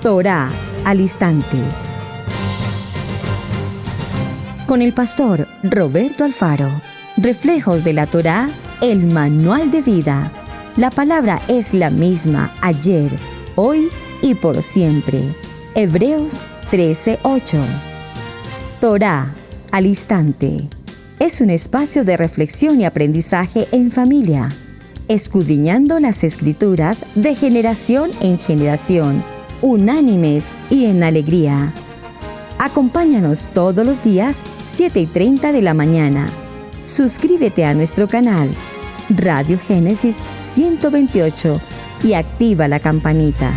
Torá al instante. Con el pastor Roberto Alfaro. Reflejos de la Torá, el manual de vida. La palabra es la misma ayer, hoy y por siempre. Hebreos 13:8. Torá al instante. Es un espacio de reflexión y aprendizaje en familia, escudriñando las Escrituras de generación en generación, unánimes y en alegría. Acompáñanos todos los días, 7:30 de la mañana. Suscríbete a nuestro canal, Radio Génesis 128, y activa la campanita.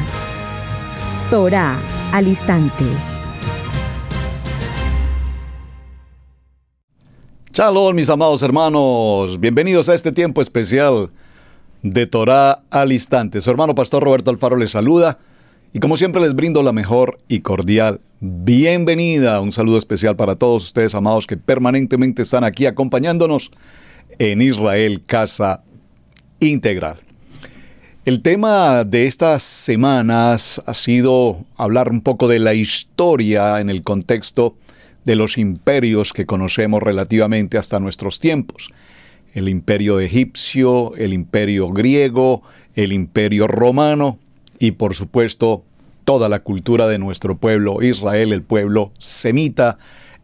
Torá al instante. Shalom, mis amados hermanos. Bienvenidos a este tiempo especial de Torá al instante. Su hermano pastor Roberto Alfaro les saluda y como siempre les brindo la mejor y cordial bienvenida. Un saludo especial para todos ustedes, amados, que permanentemente están aquí acompañándonos en Israel Casa Integral. El tema de estas semanas ha sido hablar un poco de la historia en el contexto de los imperios que conocemos relativamente hasta nuestros tiempos. El imperio egipcio, el imperio griego, el imperio romano y por supuesto toda la cultura de nuestro pueblo Israel, el pueblo semita,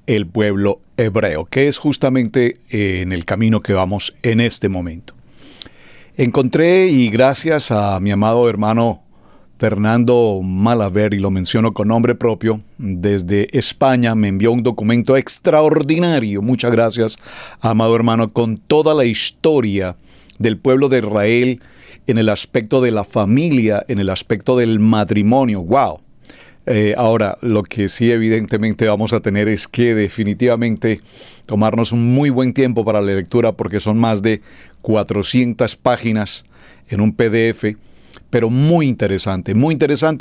el pueblo hebreo, que es justamente en el camino que vamos en este momento. Encontré, y gracias a mi amado hermano Fernando Malaver, y lo menciono con nombre propio, desde España me envió un documento extraordinario. Muchas gracias, amado hermano, con toda la historia del pueblo de Israel en el aspecto de la familia, en el aspecto del matrimonio. ¡Wow! Ahora, lo que sí evidentemente vamos a tener es que definitivamente tomarnos un muy buen tiempo para la lectura, porque son más de 400 páginas en un PDF, pero muy interesante,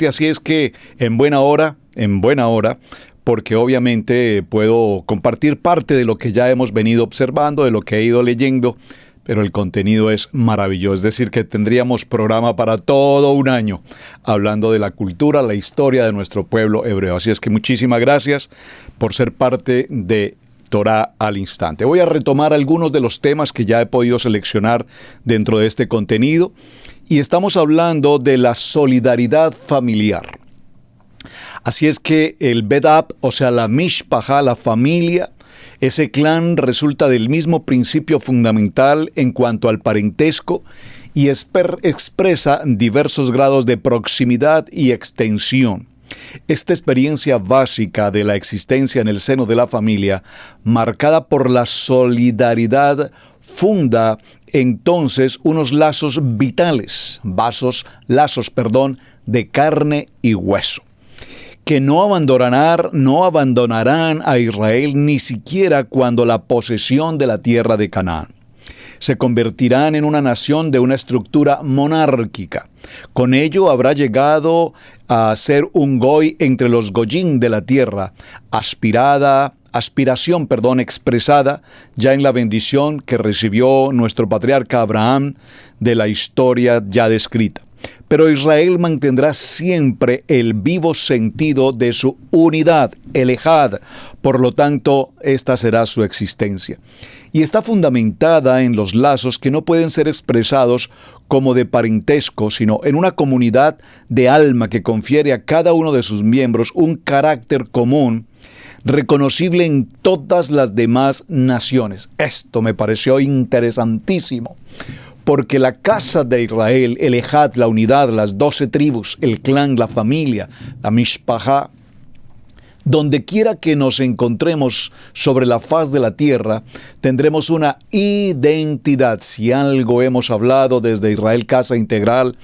así es que en buena hora, porque obviamente puedo compartir parte de lo que ya hemos venido observando, de lo que he ido leyendo, pero el contenido es maravilloso. Es decir, que tendríamos programa para todo un año hablando de la cultura, la historia de nuestro pueblo hebreo. Así es que muchísimas gracias por ser parte de Torá al instante. Voy a retomar algunos de los temas que ya he podido seleccionar dentro de este contenido, y estamos hablando de la solidaridad familiar. Así es que el Bedab, o sea, la Mishpaha, la familia, ese clan resulta del mismo principio fundamental en cuanto al parentesco y expresa diversos grados de proximidad y extensión. Esta experiencia básica de la existencia en el seno de la familia, marcada por la solidaridad, funda entonces unos lazos vitales, lazos de carne y hueso, que no abandonarán a Israel ni siquiera cuando la posesión de la tierra de Canaán. Se convertirán en una nación de una estructura monárquica. Con ello habrá llegado a ser un goy entre los goyim de la tierra, aspiración expresada ya en la bendición que recibió nuestro patriarca Abraham de la historia ya descrita. Pero Israel mantendrá siempre el vivo sentido de su unidad, el Ejad. Por lo tanto, esta será su existencia. Y está fundamentada en los lazos que no pueden ser expresados como de parentesco, sino en una comunidad de alma que confiere a cada uno de sus miembros un carácter común, reconocible en todas las demás naciones. Esto me pareció interesantísimo, porque la casa de Israel, el Ejad, la unidad, las 12 tribus, el clan, la familia, la Mishpaha, donde quiera que nos encontremos sobre la faz de la tierra, tendremos una identidad. Si algo hemos hablado desde Israel Casa Integral,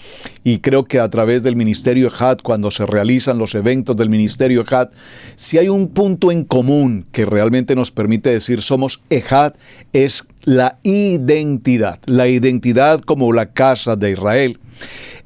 y creo que a través del Ministerio Ejad, cuando se realizan los eventos del Ministerio Ejad, si hay un punto en común que realmente nos permite decir somos Ejad, es la identidad como la casa de Israel.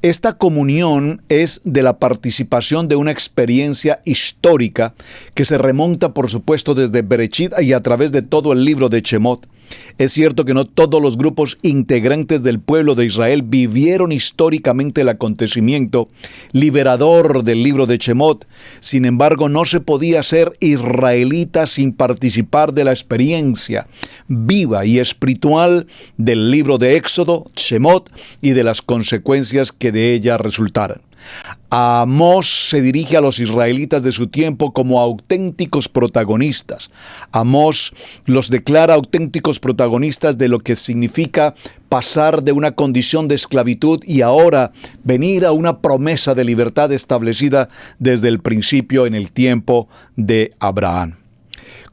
Esta comunión es de la participación de una experiencia histórica que se remonta, por supuesto, desde Bereshit y a través de todo el libro de Shemot. Es cierto que no todos los grupos integrantes del pueblo de Israel vivieron históricamente el acontecimiento liberador del libro de Shemot. Sin embargo, no se podía ser israelita sin participar de la experiencia viva y espiritual del libro de Éxodo, Shemot, y de las consecuencias que de ella resultaran. Amós se dirige a los israelitas de su tiempo como auténticos protagonistas. Amós los declara auténticos protagonistas de lo que significa pasar de una condición de esclavitud y ahora venir a una promesa de libertad establecida desde el principio en el tiempo de Abraham.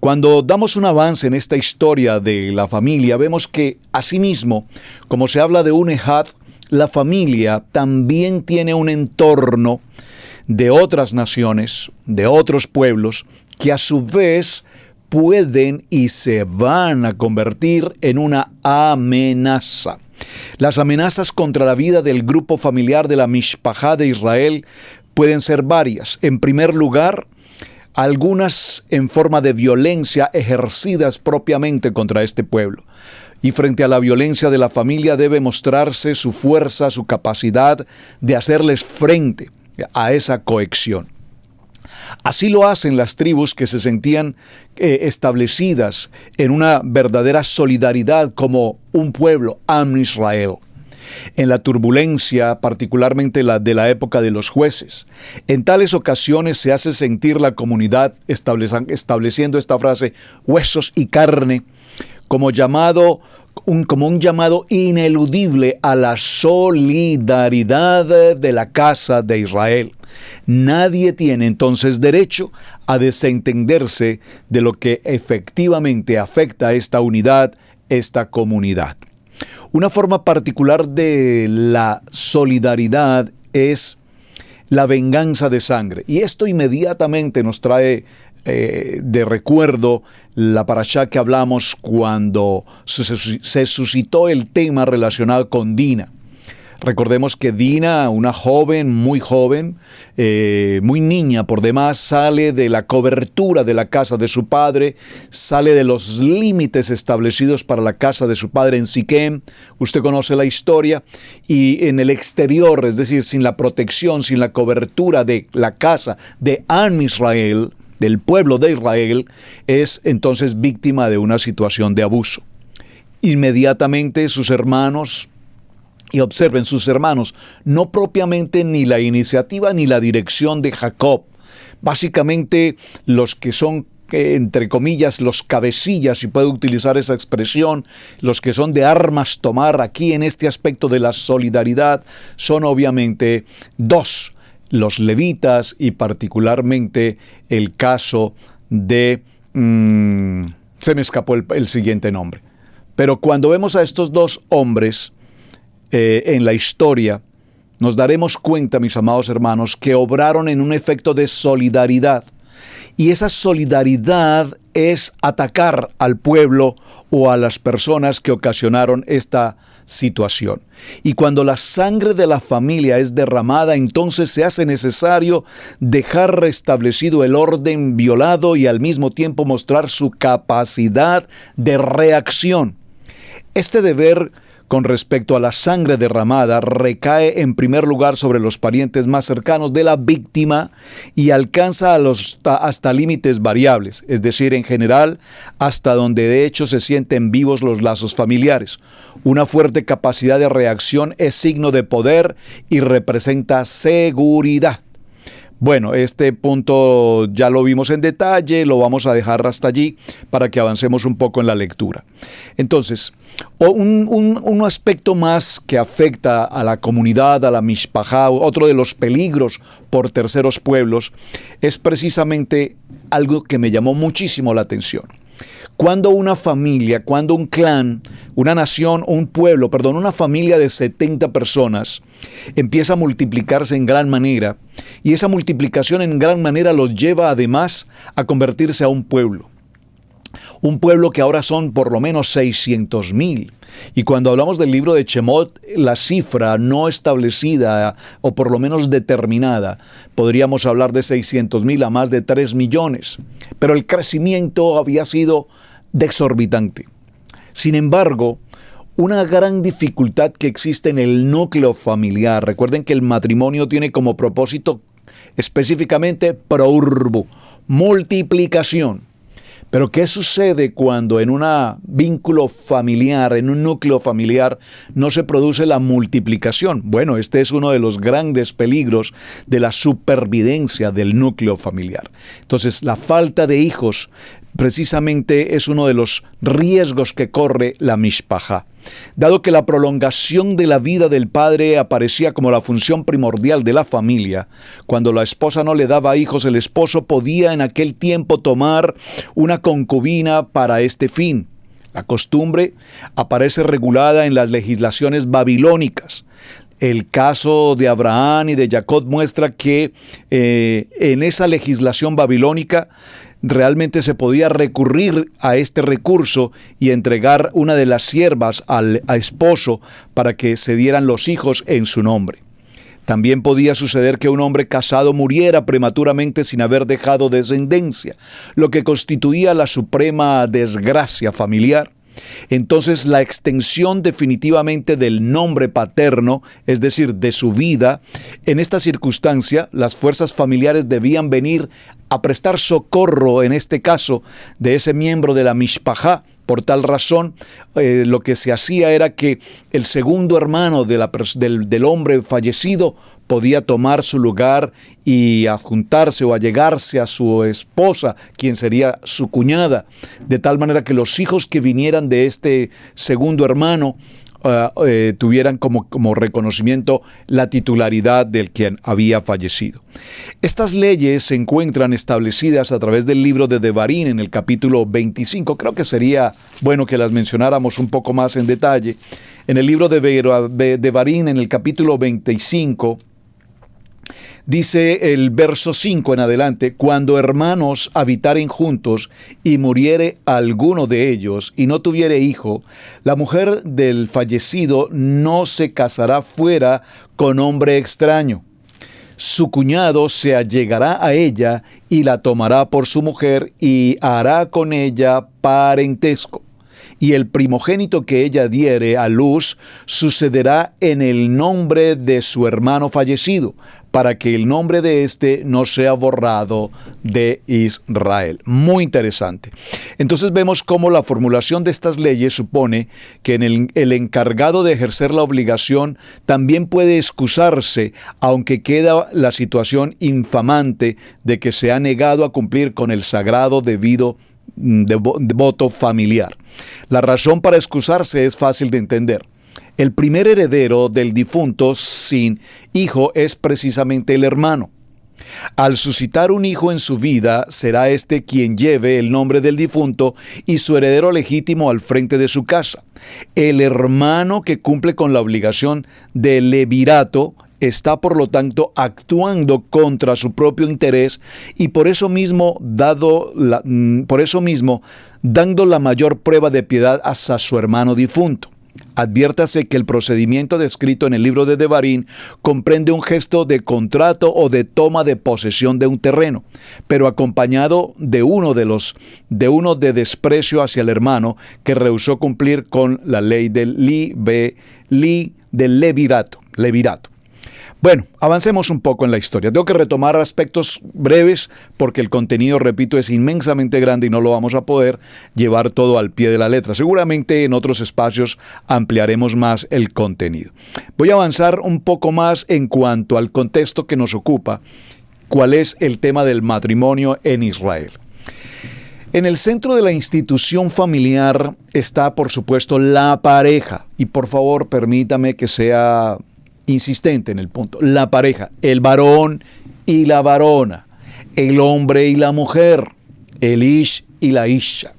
Cuando damos un avance en esta historia de la familia, vemos que asimismo, como se habla de un Ejad, la familia también tiene un entorno de otras naciones, de otros pueblos, que a su vez pueden y se van a convertir en una amenaza. Las amenazas contra la vida del grupo familiar de la Mishpajá de Israel pueden ser varias. En primer lugar, algunas en forma de violencia ejercidas propiamente contra este pueblo. Y frente a la violencia de la familia debe mostrarse su fuerza, su capacidad de hacerles frente a esa cohesión. Así lo hacen las tribus que se sentían establecidas en una verdadera solidaridad como un pueblo, Am Israel. En la turbulencia, particularmente la de la época de los jueces. En tales ocasiones se hace sentir la comunidad estableciendo esta frase, huesos y carne, como un llamado ineludible a la solidaridad de la casa de Israel. Nadie tiene entonces derecho a desentenderse de lo que efectivamente afecta a esta unidad, esta comunidad. Una forma particular de la solidaridad es la venganza de sangre. Y esto inmediatamente nos trae de recuerdo la parashá que hablamos cuando se suscitó el tema relacionado con Dina. Recordemos que Dina, una joven, muy niña por demás, sale de la cobertura de la casa de su padre, sale de los límites establecidos para la casa de su padre en Siquem. Usted conoce la historia. Y en el exterior, es decir, sin la protección, sin la cobertura de la casa de Am Israel, del pueblo de Israel, es entonces víctima de una situación de abuso. Inmediatamente sus hermanos, y observen, sus hermanos, no propiamente ni la iniciativa ni la dirección de Jacob, básicamente los que son, entre comillas, los cabecillas, si puedo utilizar esa expresión, los que son de armas tomar aquí en este aspecto de la solidaridad, son obviamente dos, los levitas y particularmente el caso de, se me escapó el siguiente nombre. Pero cuando vemos a estos dos hombres en la historia, nos daremos cuenta, mis amados hermanos, que obraron en un efecto de solidaridad. Y esa solidaridad es atacar al pueblo o a las personas que ocasionaron esta situación. Y cuando la sangre de la familia es derramada, entonces se hace necesario dejar restablecido el orden violado y al mismo tiempo mostrar su capacidad de reacción. Este deber con respecto a la sangre derramada recae en primer lugar sobre los parientes más cercanos de la víctima y alcanza hasta límites variables, es decir, en general, hasta donde de hecho se sienten vivos los lazos familiares. Una fuerte capacidad de reacción es signo de poder y representa seguridad. Bueno, este punto ya lo vimos en detalle, lo vamos a dejar hasta allí para que avancemos un poco en la lectura. Entonces, un aspecto más que afecta a la comunidad, a la Mishpajá, otro de los peligros por terceros pueblos, es precisamente algo que me llamó muchísimo la atención. Cuando una familia, cuando un clan, una nación, una familia de 70 personas empieza a multiplicarse en gran manera, y esa multiplicación en gran manera los lleva además a convertirse a un pueblo. Un pueblo que ahora son por lo menos 600,000. Y cuando hablamos del libro de Shemot, la cifra no establecida o por lo menos determinada, podríamos hablar de 600,000 a más de 3 millones. Pero el crecimiento había sido exorbitante. Sin embargo, una gran dificultad que existe en el núcleo familiar, recuerden que el matrimonio tiene como propósito específicamente pro urbo, multiplicación. Pero ¿qué sucede cuando en un vínculo familiar, en un núcleo familiar, no se produce la multiplicación? Bueno, este es uno de los grandes peligros de la supervivencia del núcleo familiar. Entonces, la falta de hijos precisamente es uno de los riesgos que corre la mishpajá. Dado que la prolongación de la vida del padre aparecía como la función primordial de la familia, cuando la esposa no le daba hijos, el esposo podía en aquel tiempo tomar una concubina para este fin. La costumbre aparece regulada en las legislaciones babilónicas. El caso de Abraham y de Jacob muestra que en esa legislación babilónica realmente se podía recurrir a este recurso y entregar una de las siervas al esposo para que se dieran los hijos en su nombre. También podía suceder que un hombre casado muriera prematuramente sin haber dejado descendencia, lo que constituía la suprema desgracia familiar. Entonces la extensión definitivamente del nombre paterno, es decir, de su vida, en esta circunstancia las fuerzas familiares debían venir a prestar socorro, en este caso, de ese miembro de la mishpajá. Por tal razón, lo que se hacía era que el segundo hermano del hombre fallecido podía tomar su lugar y adjuntarse o allegarse a su esposa, quien sería su cuñada, de tal manera que los hijos que vinieran de este segundo hermano tuvieran como reconocimiento la titularidad del quien había fallecido. Estas leyes se encuentran establecidas a través del libro de Devarim en el capítulo 25. Creo que sería bueno que las mencionáramos un poco más en detalle. En el libro de Devarim, en el capítulo 25, dice el verso 5 en adelante: cuando hermanos habitaren juntos y muriere alguno de ellos y no tuviere hijo, la mujer del fallecido no se casará fuera con hombre extraño. Su cuñado se allegará a ella y la tomará por su mujer y hará con ella parentesco. Y el primogénito que ella diere a luz sucederá en el nombre de su hermano fallecido, para que el nombre de éste no sea borrado de Israel. Muy interesante. Entonces vemos cómo la formulación de estas leyes supone que el encargado de ejercer la obligación también puede excusarse, aunque queda la situación infamante de que se ha negado a cumplir con el sagrado debido de voto familiar. La razón para excusarse es fácil de entender. El primer heredero del difunto sin hijo es precisamente el hermano. Al suscitar un hijo en su vida, será este quien lleve el nombre del difunto y su heredero legítimo al frente de su casa. El hermano que cumple con la obligación del levirato está, por lo tanto, actuando contra su propio interés y por eso mismo dando la mayor prueba de piedad hacia su hermano difunto. Adviértase que el procedimiento descrito en el libro de Devarim comprende un gesto de contrato o de toma de posesión de un terreno, pero acompañado de uno de desprecio hacia el hermano que rehusó cumplir con la ley del levirato. Bueno, avancemos un poco en la historia. Tengo que retomar aspectos breves porque el contenido, repito, es inmensamente grande y no lo vamos a poder llevar todo al pie de la letra. Seguramente en otros espacios ampliaremos más el contenido. Voy a avanzar un poco más en cuanto al contexto que nos ocupa, cuál es el tema del matrimonio en Israel. En el centro de la institución familiar está, por supuesto, la pareja. Y por favor, permítame que sea insistente en el punto. La pareja, el varón y la varona, el hombre y la mujer, el ish y la isha.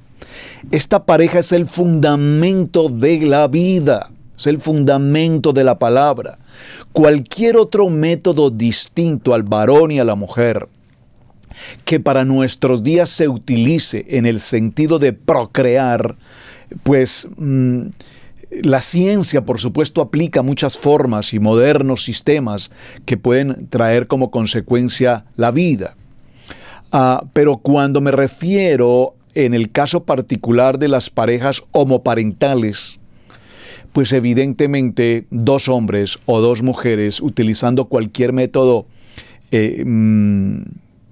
Esta pareja es el fundamento de la vida, es el fundamento de la palabra. Cualquier otro método distinto al varón y a la mujer que para nuestros días se utilice en el sentido de procrear, pues la ciencia, por supuesto, aplica muchas formas y modernos sistemas que pueden traer como consecuencia la vida. Pero cuando me refiero en el caso particular de las parejas homoparentales, pues evidentemente dos hombres o dos mujeres utilizando cualquier método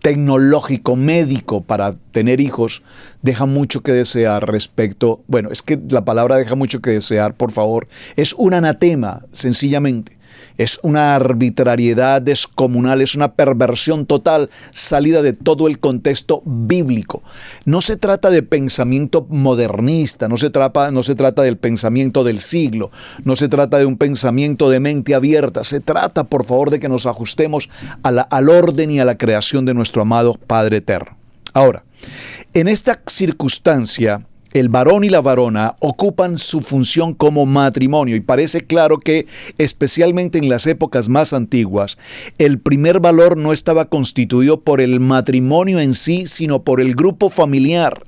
tecnológico, médico para tener hijos, deja mucho que desear respecto, bueno, es que la palabra deja mucho que desear, por favor, es un anatema, sencillamente. Es una arbitrariedad descomunal, es una perversión total, salida de todo el contexto bíblico. No se trata de pensamiento modernista, no se trata del pensamiento del siglo, no se trata de un pensamiento de mente abierta, se trata, por favor, de que nos ajustemos al orden y a la creación de nuestro amado Padre Eterno. Ahora, en esta circunstancia, el varón y la varona ocupan su función como matrimonio y parece claro que, especialmente en las épocas más antiguas, el primer valor no estaba constituido por el matrimonio en sí, sino por el grupo familiar.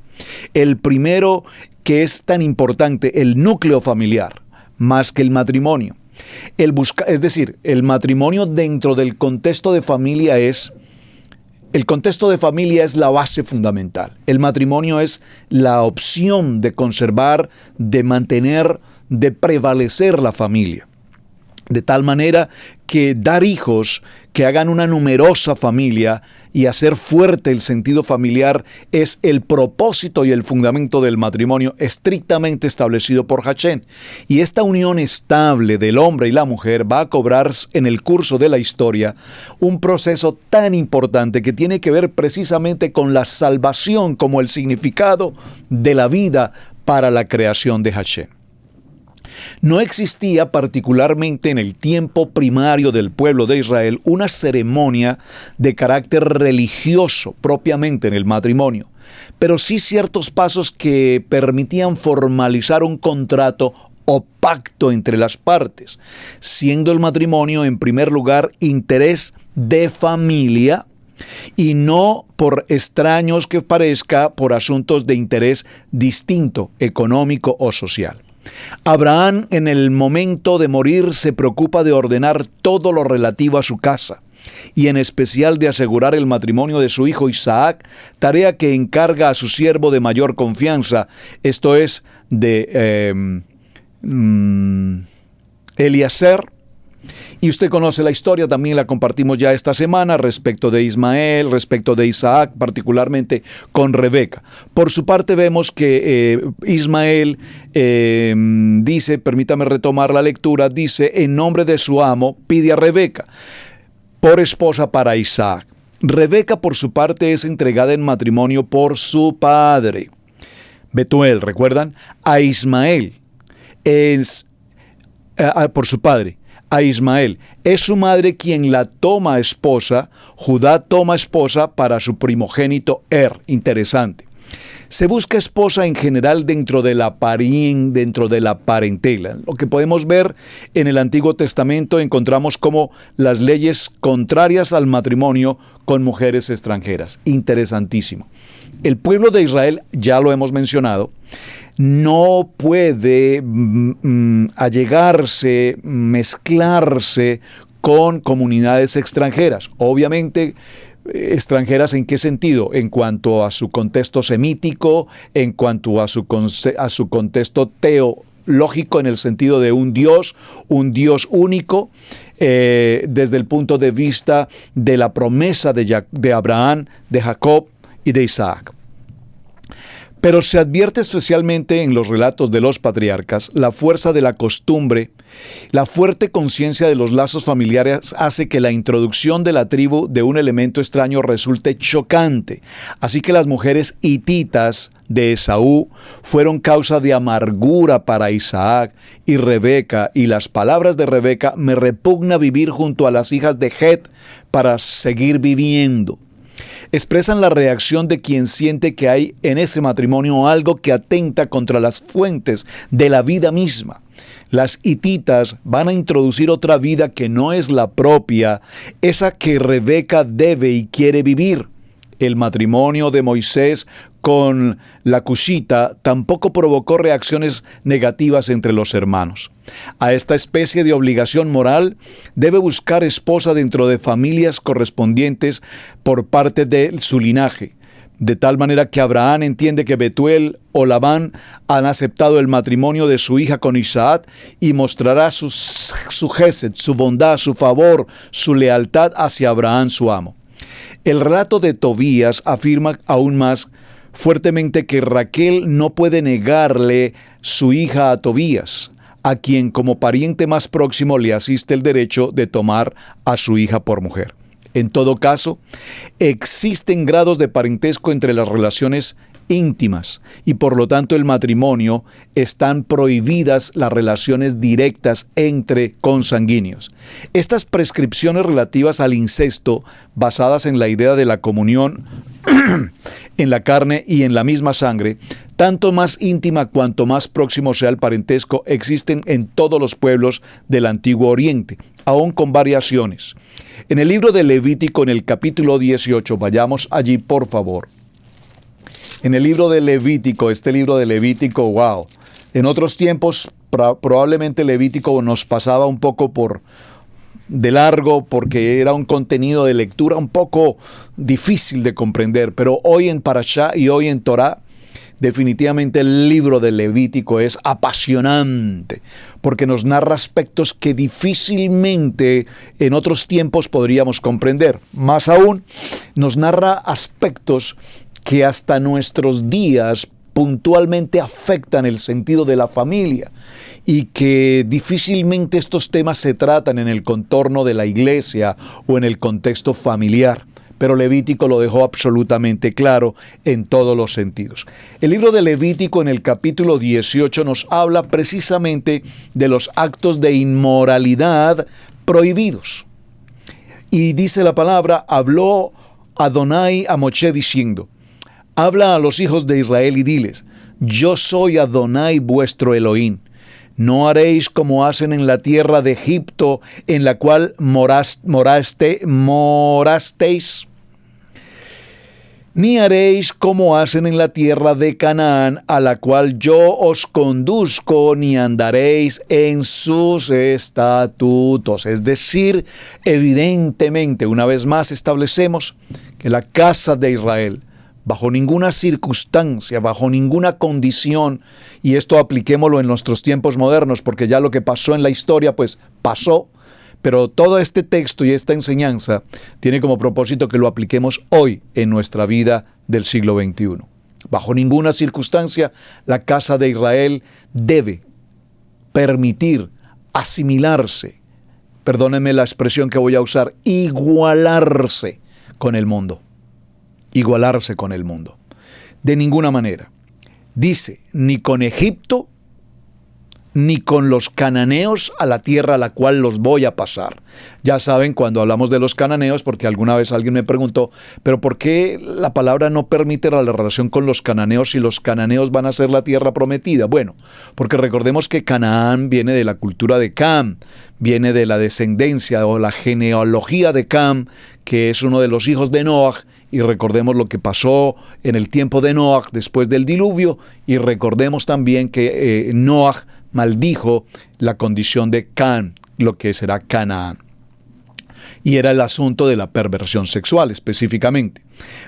El primero que es tan importante, el núcleo familiar, más que el matrimonio. Es decir, el matrimonio dentro del contexto de familia el contexto de familia es la base fundamental. El matrimonio es la opción de conservar, de mantener, de prevalecer la familia. De tal manera que dar hijos que hagan una numerosa familia y hacer fuerte el sentido familiar es el propósito y el fundamento del matrimonio estrictamente establecido por Hashem. Y esta unión estable del hombre y la mujer va a cobrar en el curso de la historia un proceso tan importante que tiene que ver precisamente con la salvación como el significado de la vida para la creación de Hashem. No existía particularmente en el tiempo primario del pueblo de Israel una ceremonia de carácter religioso propiamente en el matrimonio, pero sí ciertos pasos que permitían formalizar un contrato o pacto entre las partes, siendo el matrimonio en primer lugar interés de familia y no, por extraños que parezca, por asuntos de interés distinto, económico o social. Abraham, en el momento de morir, se preocupa de ordenar todo lo relativo a su casa y en especial de asegurar el matrimonio de su hijo Isaac, tarea que encarga a su siervo de mayor confianza, esto es, de Eliezer. Y usted conoce la historia, también la compartimos ya esta semana respecto de Ismael, respecto de Isaac, particularmente con Rebeca. Por su parte vemos que Ismael dice, permítame retomar la lectura, dice, en nombre de su amo, pide a Rebeca por esposa para Isaac. Rebeca, por su parte, es entregada en matrimonio por su padre, Betuel, ¿recuerdan? A Ismael, por su padre. A Ismael. Es su madre quien la toma esposa. Judá toma esposa para su primogénito Interesante. Se busca esposa en general dentro de la parentela. Lo que podemos ver en el Antiguo Testamento, encontramos como las leyes contrarias al matrimonio con mujeres extranjeras. Interesantísimo. El pueblo de Israel, ya lo hemos mencionado, no puede allegarse, mezclarse con comunidades extranjeras. Obviamente, extranjeras ¿en qué sentido? En cuanto a su contexto semítico, en cuanto a su contexto teológico, en el sentido de un Dios único, desde el punto de vista de la promesa de Abraham, de Jacob y de Isaac. Pero se advierte especialmente en los relatos de los patriarcas la fuerza de la costumbre, la fuerte conciencia de los lazos familiares hace que la introducción de la tribu de un elemento extraño resulte chocante. Así que las mujeres hititas de Esaú fueron causa de amargura para Isaac y Rebeca, y las palabras de Rebeca: me repugna vivir junto a las hijas de Het para seguir viviendo. Expresan la reacción de quien siente que hay en ese matrimonio algo que atenta contra las fuentes de la vida misma. Las hititas van a introducir otra vida que no es la propia, esa que Rebeca debe y quiere vivir. El matrimonio de Moisés con la cushita tampoco provocó reacciones negativas entre los hermanos. A esta especie de obligación moral debe buscar esposa dentro de familias correspondientes por parte de su linaje. de tal manera que Abraham entiende que Betuel o Labán han aceptado el matrimonio de su hija con Isaac y mostrará su gesed, su bondad, su favor, su lealtad hacia Abraham, su amo. El relato de Tobías afirma aún más fuertemente que Raquel no puede negarle su hija a Tobías, a quien como pariente más próximo le asiste el derecho de tomar a su hija por mujer. En todo caso, existen grados de parentesco entre las relaciones íntimas y por lo tanto el matrimonio. Están prohibidas las relaciones directas entre consanguíneos. Estas prescripciones relativas al incesto, basadas en la idea de la comunión en la carne y en la misma sangre, tanto más íntima cuanto más próximo sea el parentesco, existen en todos los pueblos del Antiguo Oriente, aún con variaciones. En el libro de Levítico, en el capítulo 18, vayamos allí por favor. En el libro de Levítico, este libro de Levítico, wow, en otros tiempos probablemente Levítico nos pasaba un poco de largo porque era un contenido de lectura un poco difícil de comprender, pero hoy en Parashá y hoy en Torá, definitivamente el libro de Levítico es apasionante porque nos narra aspectos que difícilmente en otros tiempos podríamos comprender. Más aún, nos narra aspectos que hasta nuestros días puntualmente afectan el sentido de la familia y que difícilmente estos temas se tratan en el contorno de la iglesia o en el contexto familiar. Pero Levítico lo dejó absolutamente claro en todos los sentidos. El libro de Levítico en el capítulo 18 nos habla precisamente de los actos de inmoralidad prohibidos. Y dice la palabra, habló Adonai a Moshe diciendo, habla a los hijos de Israel y diles, yo soy Adonai vuestro Elohim. No haréis como hacen en la tierra de Egipto, en la cual morasteis, ni haréis como hacen en la tierra de Canaán, a la cual yo os conduzco, ni andaréis en sus estatutos. Es decir, evidentemente, una vez más establecemos que la casa de Israel, bajo ninguna circunstancia, bajo ninguna condición, y esto apliquémoslo en nuestros tiempos modernos, porque ya lo que pasó en la historia, pues pasó, pero todo este texto y esta enseñanza tiene como propósito que lo apliquemos hoy en nuestra vida del siglo XXI. Bajo ninguna circunstancia, la casa de Israel debe permitir asimilarse, perdónenme la expresión que voy a usar, igualarse con el mundo. Igualarse con el mundo. De ninguna manera. Dice, ni con Egipto, ni con los cananeos a la tierra a la cual los voy a pasar. Ya saben, cuando hablamos de los cananeos, porque alguna vez alguien me preguntó, pero ¿por qué la palabra no permite la relación con los cananeos si los cananeos van a ser la tierra prometida? Bueno, porque recordemos que Canaán viene de la cultura de Cam, viene de la descendencia o la genealogía de Cam, que es uno de los hijos de Noaj, y recordemos lo que pasó en el tiempo de Noaj después del diluvio, y recordemos también que Noaj maldijo la condición de Cam, lo que será Canaán. Y era el asunto de la perversión sexual específicamente.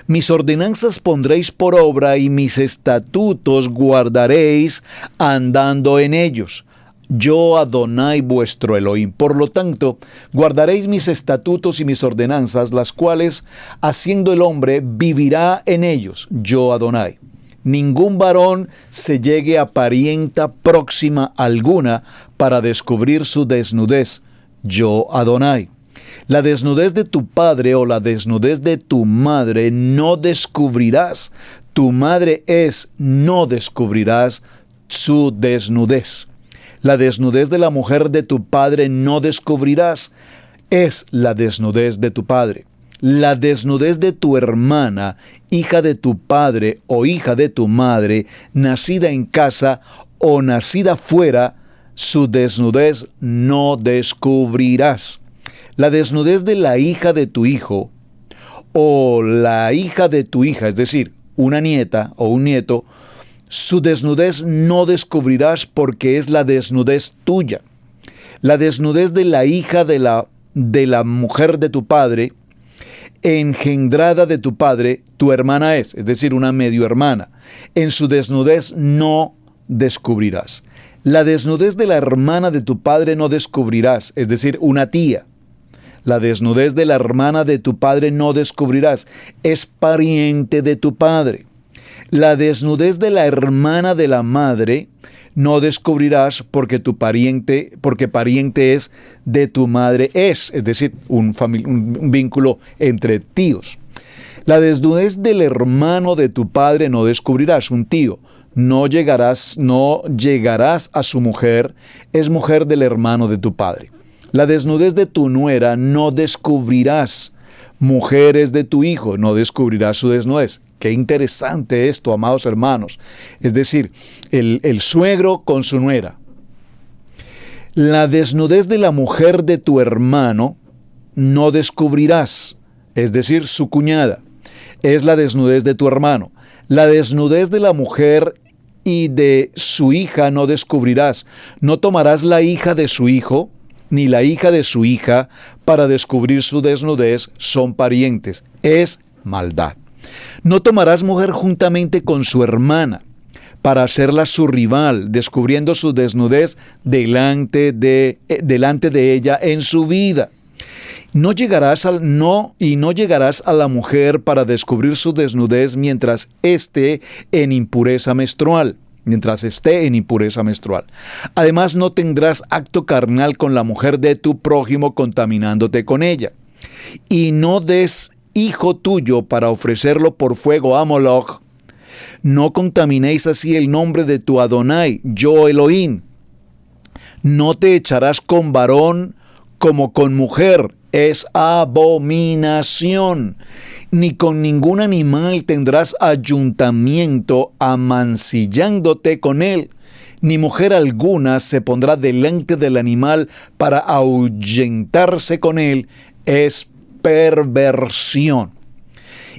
Mis ordenanzas pondréis por obra y mis estatutos guardaréis andando en ellos. Yo Adonai vuestro Elohim. Por lo tanto, guardaréis mis estatutos y mis ordenanzas, las cuales, haciendo el hombre, vivirá en ellos. Yo Adonai. Ningún varón se llegue a parienta próxima alguna para descubrir su desnudez. Yo Adonai. La desnudez de tu padre o la desnudez de tu madre no descubrirás. Tu madre es, no descubrirás su desnudez. La desnudez de la mujer de tu padre no descubrirás. Es la desnudez de tu padre. La desnudez de tu hermana, hija de tu padre o hija de tu madre, nacida en casa o nacida fuera, su desnudez no descubrirás. La desnudez de la hija de tu hijo o la hija de tu hija, es decir, una nieta o un nieto, su desnudez no descubrirás porque es la desnudez tuya. La desnudez de la hija de la mujer de tu padre engendrada de tu padre, tu hermana es decir, una medio hermana. En su desnudez no descubrirás. La desnudez de la hermana de tu padre no descubrirás, es decir, una tía. La desnudez de la hermana de tu padre no descubrirás, es pariente de tu padre. La desnudez de la hermana de la madre no descubrirás porque pariente es de tu madre es decir, un vínculo entre tíos. La desnudez del hermano de tu padre no descubrirás, un tío. No llegarás a su mujer, es mujer del hermano de tu padre. La desnudez de tu nuera no descubrirás, mujer es de tu hijo, no descubrirás su desnudez. Qué interesante esto, amados hermanos. Es decir, el suegro con su nuera. La desnudez de la mujer de tu hermano no descubrirás, es decir, su cuñada. Es la desnudez de tu hermano. La desnudez de la mujer y de su hija no descubrirás. No tomarás la hija de su hijo, ni la hija de su hija, para descubrir su desnudez, son parientes. Es maldad. No tomarás mujer juntamente con su hermana, para hacerla su rival, descubriendo su desnudez delante de ella en su vida. No llegarás a la mujer para descubrir su desnudez mientras esté en impureza menstrual. Además, no tendrás acto carnal con la mujer de tu prójimo contaminándote con ella. Y no des hijo tuyo para ofrecerlo por fuego a Moloch. No contaminéis así el nombre de tu Adonai, yo Elohim. No te echarás con varón como con mujer, es abominación. Ni con ningún animal tendrás ayuntamiento amancillándote con él. Ni mujer alguna se pondrá delante del animal para ahuyentarse con él, es perversión.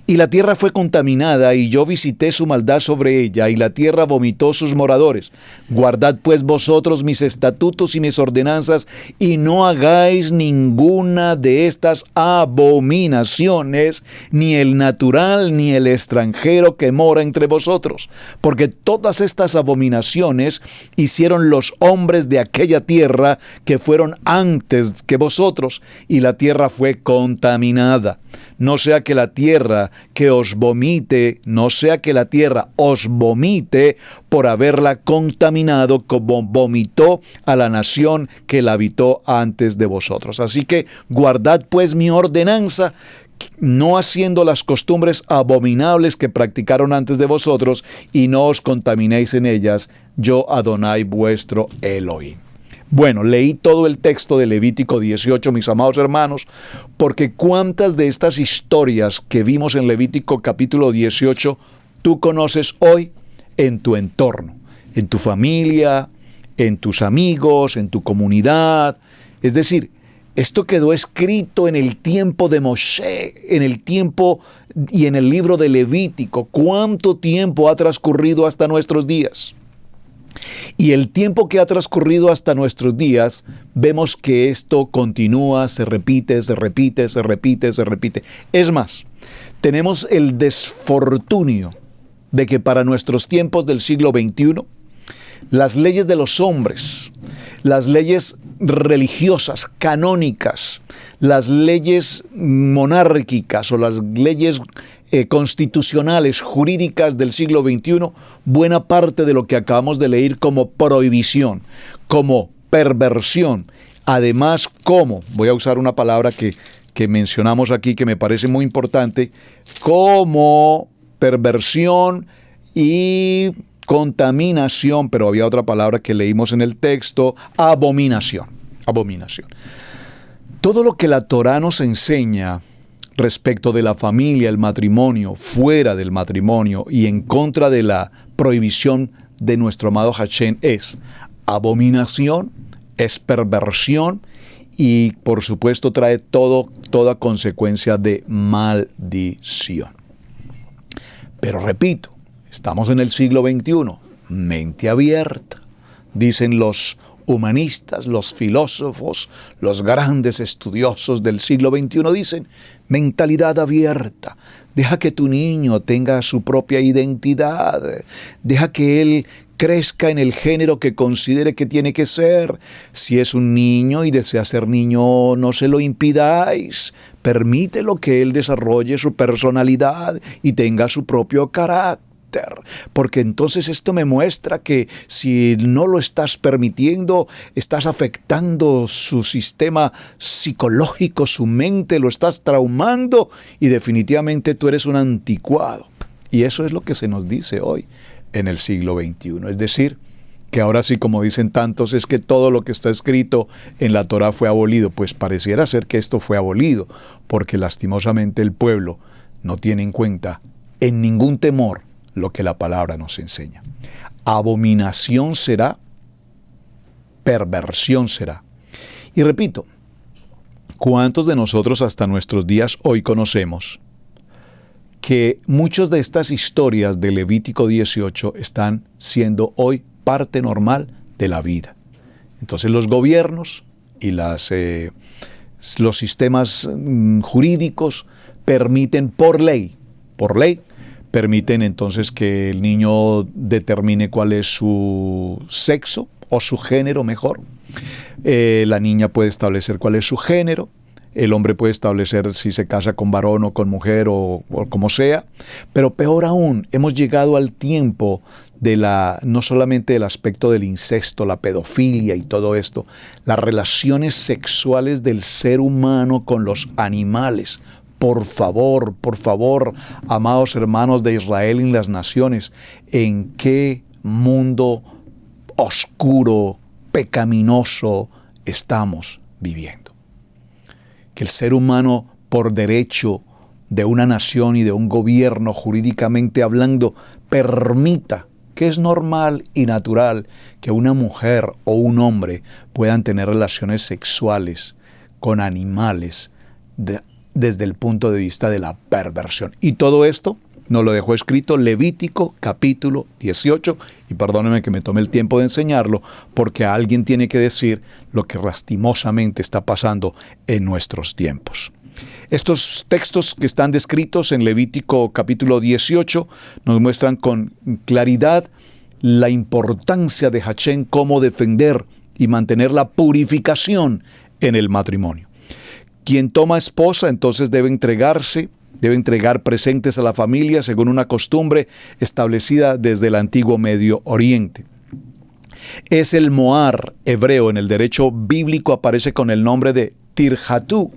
Y la tierra fue contaminada, y yo visité su maldad sobre ella, y la tierra vomitó sus moradores. Guardad pues vosotros mis estatutos y mis ordenanzas, y no hagáis ninguna de estas abominaciones, ni el natural ni el extranjero que mora entre vosotros. Porque todas estas abominaciones hicieron los hombres de aquella tierra que fueron antes que vosotros, y la tierra fue contaminada. No sea que la tierra os vomite por haberla contaminado, como vomitó a la nación que la habitó antes de vosotros. Así que guardad pues mi ordenanza, no haciendo las costumbres abominables que practicaron antes de vosotros, y no os contaminéis en ellas, yo Adonai vuestro Elohim. Bueno, leí todo el texto de Levítico 18, mis amados hermanos, porque cuántas de estas historias que vimos en Levítico capítulo 18 tú conoces hoy en tu entorno, en tu familia, en tus amigos, en tu comunidad. Es decir, esto quedó escrito en el tiempo de Moshe, en el tiempo y en el libro de Levítico. ¿Cuánto tiempo ha transcurrido hasta nuestros días? Y el tiempo que ha transcurrido hasta nuestros días, vemos que esto continúa, se repite. Es más, tenemos el desfortunio de que para nuestros tiempos del siglo XXI, las leyes de los hombres, las leyes religiosas, canónicas, las leyes monárquicas o las leyes constitucionales, jurídicas del siglo XXI, buena parte de lo que acabamos de leer como prohibición, como perversión, además voy a usar una palabra que mencionamos aquí que me parece muy importante, como perversión y contaminación, pero había otra palabra que leímos en el texto, abominación. Todo lo que la Torá nos enseña respecto de la familia, el matrimonio, fuera del matrimonio y en contra de la prohibición de nuestro amado Hashem es abominación, es perversión y por supuesto trae toda consecuencia de maldición. Pero repito, estamos en el siglo XXI, mente abierta. Dicen los humanistas, los filósofos, los grandes estudiosos del siglo XXI dicen: mentalidad abierta, deja que tu niño tenga su propia identidad, deja que él crezca en el género que considere que tiene que ser. Si es un niño y desea ser niño, no se lo impidáis. Permítelo que él desarrolle su personalidad y tenga su propio carácter. Porque entonces esto me muestra que si no lo estás permitiendo, estás afectando su sistema psicológico, su mente, lo estás traumando y definitivamente tú eres un anticuado. Y eso es lo que se nos dice hoy en el siglo XXI. Es decir, que ahora sí, como dicen tantos, es que todo lo que está escrito en la Torá fue abolido. Pues pareciera ser que esto fue abolido, porque lastimosamente el pueblo no tiene en cuenta en ningún temor lo que la palabra nos enseña. Abominación será, perversión será. Y repito, ¿cuántos de nosotros hasta nuestros días hoy conocemos que muchas de estas historias de Levítico 18 están siendo hoy parte normal de la vida? Entonces los gobiernos y los sistemas jurídicos permiten por ley, permiten entonces que el niño determine cuál es su sexo o su género mejor. La niña puede establecer cuál es su género. El hombre puede establecer si se casa con varón o con mujer o como sea. Pero peor aún, hemos llegado al tiempo de no solamente del aspecto del incesto, la pedofilia y todo esto, las relaciones sexuales del ser humano con los animales. Por favor, amados hermanos de Israel y las naciones, ¿en qué mundo oscuro, pecaminoso estamos viviendo? Que el ser humano, por derecho de una nación y de un gobierno, jurídicamente hablando, permita, que es normal y natural, que una mujer o un hombre puedan tener relaciones sexuales con animales desde el punto de vista de la perversión. Y todo esto nos lo dejó escrito Levítico capítulo 18, y perdónenme que me tome el tiempo de enseñarlo, porque alguien tiene que decir lo que lastimosamente está pasando en nuestros tiempos. Estos textos que están descritos en Levítico capítulo 18 nos muestran con claridad la importancia de Hachén, cómo defender y mantener la purificación en el matrimonio. Quien toma esposa entonces debe entregar presentes a la familia según una costumbre establecida desde el antiguo Medio Oriente. Es el mohar hebreo, en el derecho bíblico aparece con el nombre de tirhatú.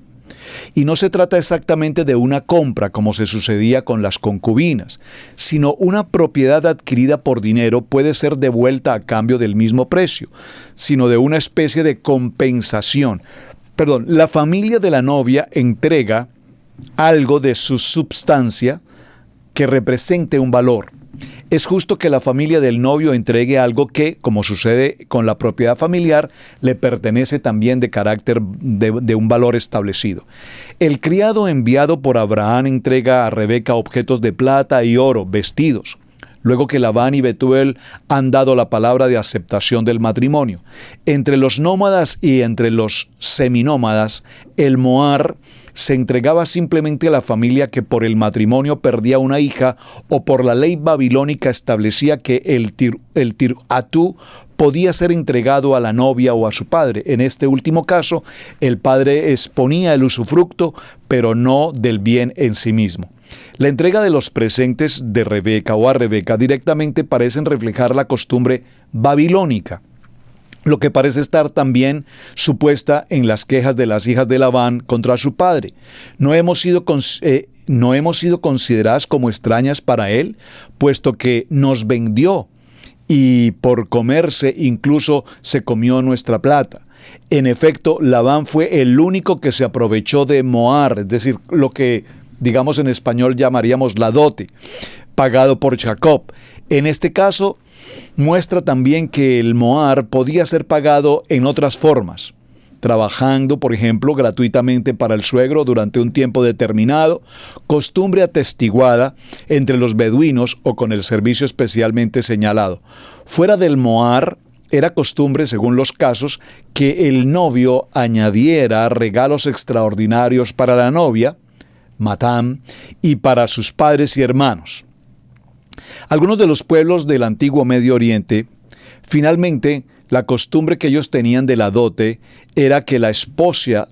Y no se trata exactamente de una compra como se sucedía con las concubinas, sino una propiedad adquirida por dinero puede ser devuelta a cambio del mismo precio, sino de una especie de compensación. La familia de la novia entrega algo de su substancia que represente un valor. Es justo que la familia del novio entregue algo que, como sucede con la propiedad familiar, le pertenece también de carácter de un valor establecido. El criado enviado por Abraham entrega a Rebeca objetos de plata y oro, vestidos, luego que Labán y Betuel han dado la palabra de aceptación del matrimonio. Entre los nómadas y entre los seminómadas, el mohar se entregaba simplemente a la familia que por el matrimonio perdía una hija, o por la ley babilónica establecía que el tirhatú podía ser entregado a la novia o a su padre. En este último caso, el padre exponía el usufructo, pero no del bien en sí mismo. La entrega de los presentes de Rebeca o a Rebeca directamente parecen reflejar la costumbre babilónica, lo que parece estar también supuesta en las quejas de las hijas de Labán contra su padre. ¿No hemos sido consideradas como extrañas para él, puesto que nos vendió y por comerse incluso se comió nuestra plata? En efecto, Labán fue el único que se aprovechó de mohar, es decir, lo que digamos en español llamaríamos la dote, pagado por Jacob. En este caso, muestra también que el mohar podía ser pagado en otras formas, trabajando, por ejemplo, gratuitamente para el suegro durante un tiempo determinado, costumbre atestiguada entre los beduinos o con el servicio especialmente señalado. Fuera del mohar, era costumbre, según los casos, que el novio añadiera regalos extraordinarios para la novia, Matán, y para sus padres y hermanos. Algunos de los pueblos del antiguo Medio Oriente, finalmente, la costumbre que ellos tenían de la dote era que la esposa,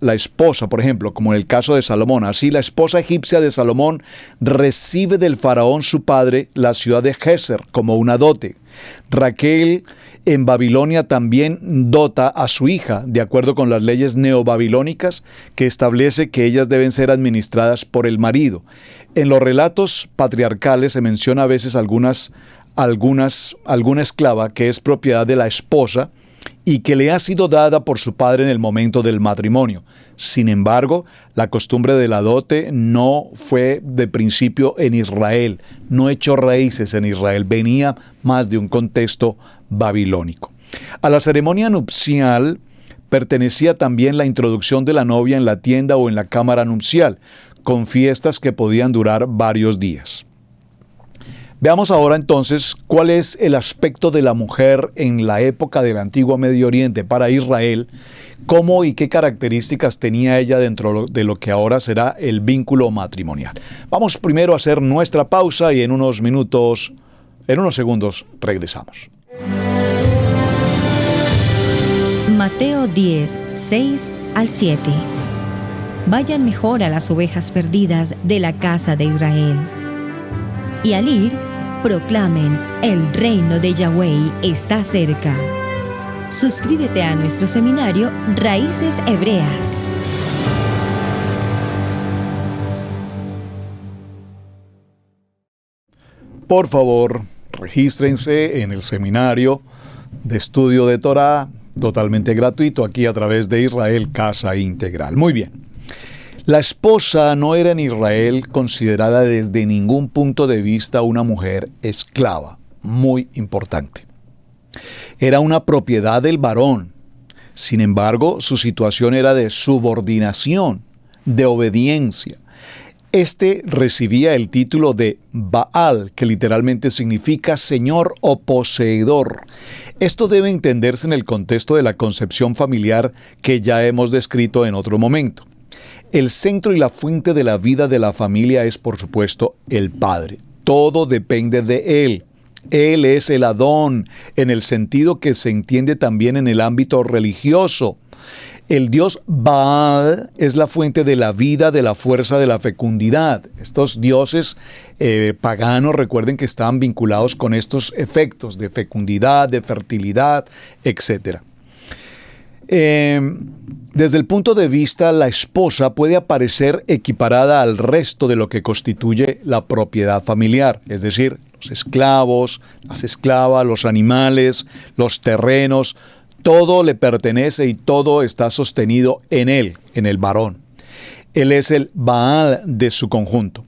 por ejemplo, como en el caso de Salomón, así la esposa egipcia de Salomón recibe del faraón su padre la ciudad de Geser como una dote. Raquel en Babilonia también dota a su hija, de acuerdo con las leyes neobabilónicas, que establece que ellas deben ser administradas por el marido. En los relatos patriarcales se menciona a veces alguna esclava que es propiedad de la esposa y que le ha sido dada por su padre en el momento del matrimonio. Sin embargo, la costumbre de la dote no fue de principio en Israel, no echó raíces en Israel, venía más de un contexto babilónico. A la ceremonia nupcial pertenecía también la introducción de la novia en la tienda o en la cámara nupcial, con fiestas que podían durar varios días. Veamos ahora entonces cuál es el aspecto de la mujer en la época del antiguo Medio Oriente para Israel, cómo y qué características tenía ella dentro de lo que ahora será el vínculo matrimonial. Vamos primero a hacer nuestra pausa y en unos segundos regresamos. Mateo 10, 6 al 7. Vayan mejor a las ovejas perdidas de la casa de Israel. Y al ir, proclamen, el reino de Yahweh está cerca. Suscríbete a nuestro seminario Raíces Hebreas. Por favor, regístrense en el seminario de estudio de Torá, totalmente gratuito, aquí a través de Israel Casa Integral. Muy bien. La esposa no era en Israel considerada desde ningún punto de vista una mujer esclava, muy importante. Era una propiedad del varón. Sin embargo, su situación era de subordinación, de obediencia. Este recibía el título de Baal, que literalmente significa señor o poseedor. Esto debe entenderse en el contexto de la concepción familiar que ya hemos descrito en otro momento. El centro y la fuente de la vida de la familia es, por supuesto, el padre. Todo depende de él. Él es el Adón, en el sentido que se entiende también en el ámbito religioso. El dios Baal es la fuente de la vida, de la fuerza, de la fecundidad. Estos dioses paganos, recuerden que estaban vinculados con estos efectos de fecundidad, de fertilidad, etc. Desde el punto de vista, la esposa puede aparecer equiparada al resto de lo que constituye la propiedad familiar, es decir, los esclavos, las esclavas, los animales, los terrenos, todo le pertenece y todo está sostenido en él, en el varón. Él es el Baal de su conjunto.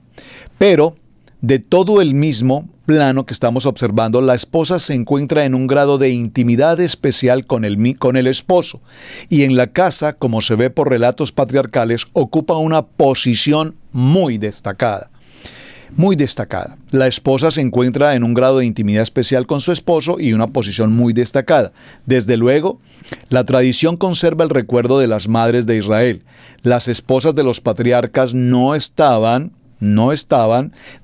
Pero de todo el mismo plano que estamos observando, la esposa se encuentra en un grado de intimidad especial con el esposo, y en la casa, como se ve por relatos patriarcales, ocupa una posición muy destacada. Muy destacada. La esposa se encuentra en un grado de intimidad especial con su esposo y una posición muy destacada. Desde luego, la tradición conserva el recuerdo de las madres de Israel. Las esposas de los patriarcas no estaban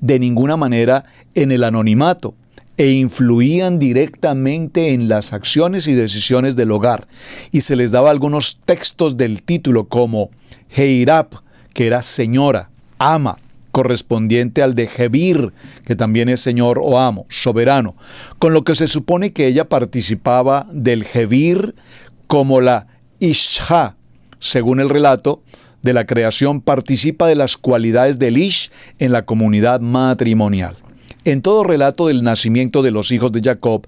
de ninguna manera en el anonimato e influían directamente en las acciones y decisiones del hogar. Y se les daba algunos textos del título como Heirap, que era señora, ama, correspondiente al de Jebir, que también es señor o amo, soberano, con lo que se supone que ella participaba del Jebir como la Isha. Según el relato de la creación, participa de las cualidades del Ish en la comunidad matrimonial. En todo relato del nacimiento de los hijos de Jacob,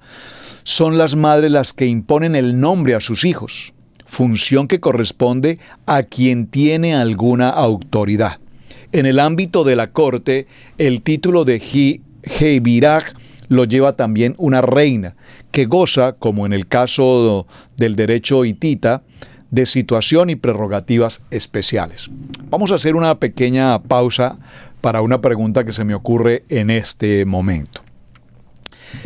son las madres las que imponen el nombre a sus hijos, función que corresponde a quien tiene alguna autoridad. En el ámbito de la corte, el título de Jebiraj lo lleva también una reina, que goza, como en el caso del derecho hitita, de situación y prerrogativas especiales. Vamos a hacer una pequeña pausa para una pregunta que se me ocurre en este momento.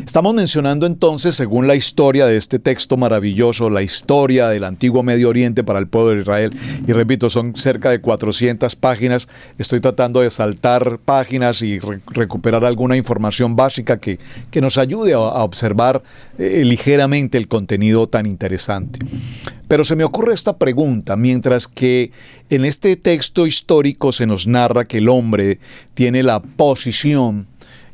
Estamos mencionando entonces, según la historia de este texto maravilloso, la historia del antiguo Medio Oriente para el pueblo de Israel. Y repito, son cerca de 400 páginas. Estoy tratando de saltar páginas y recuperar alguna información básica que nos ayude a observar ligeramente el contenido tan interesante. Pero se me ocurre esta pregunta: mientras que en este texto histórico se nos narra que el hombre tiene la posición,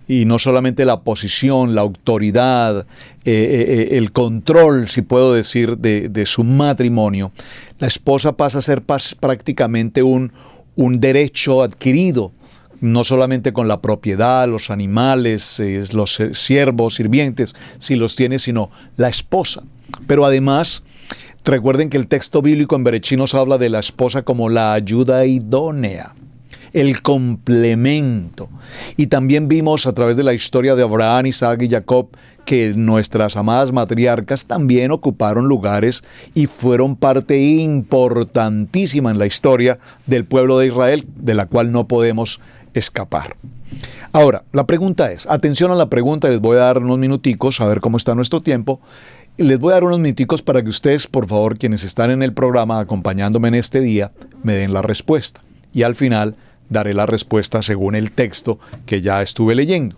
y no solamente la posición, la autoridad, el control, si puedo decir, de su matrimonio, la esposa pasa a ser prácticamente un derecho adquirido, no solamente con la propiedad, los animales, los siervos, sirvientes, si los tiene, sino la esposa. Pero además, recuerden que el texto bíblico en Berechí nos habla de la esposa como la ayuda idónea, el complemento. Y también vimos a través de la historia de Abraham, Isaac y Jacob que nuestras amadas matriarcas también ocuparon lugares y fueron parte importantísima en la historia del pueblo de Israel, de la cual no podemos escapar. Ahora, la pregunta es, atención a la pregunta, les voy a dar unos minuticos a ver cómo está nuestro tiempo. Les voy a dar unos minuticos para que ustedes, por favor, quienes están en el programa acompañándome en este día, me den la respuesta. Y al final daré la respuesta según el texto que ya estuve leyendo.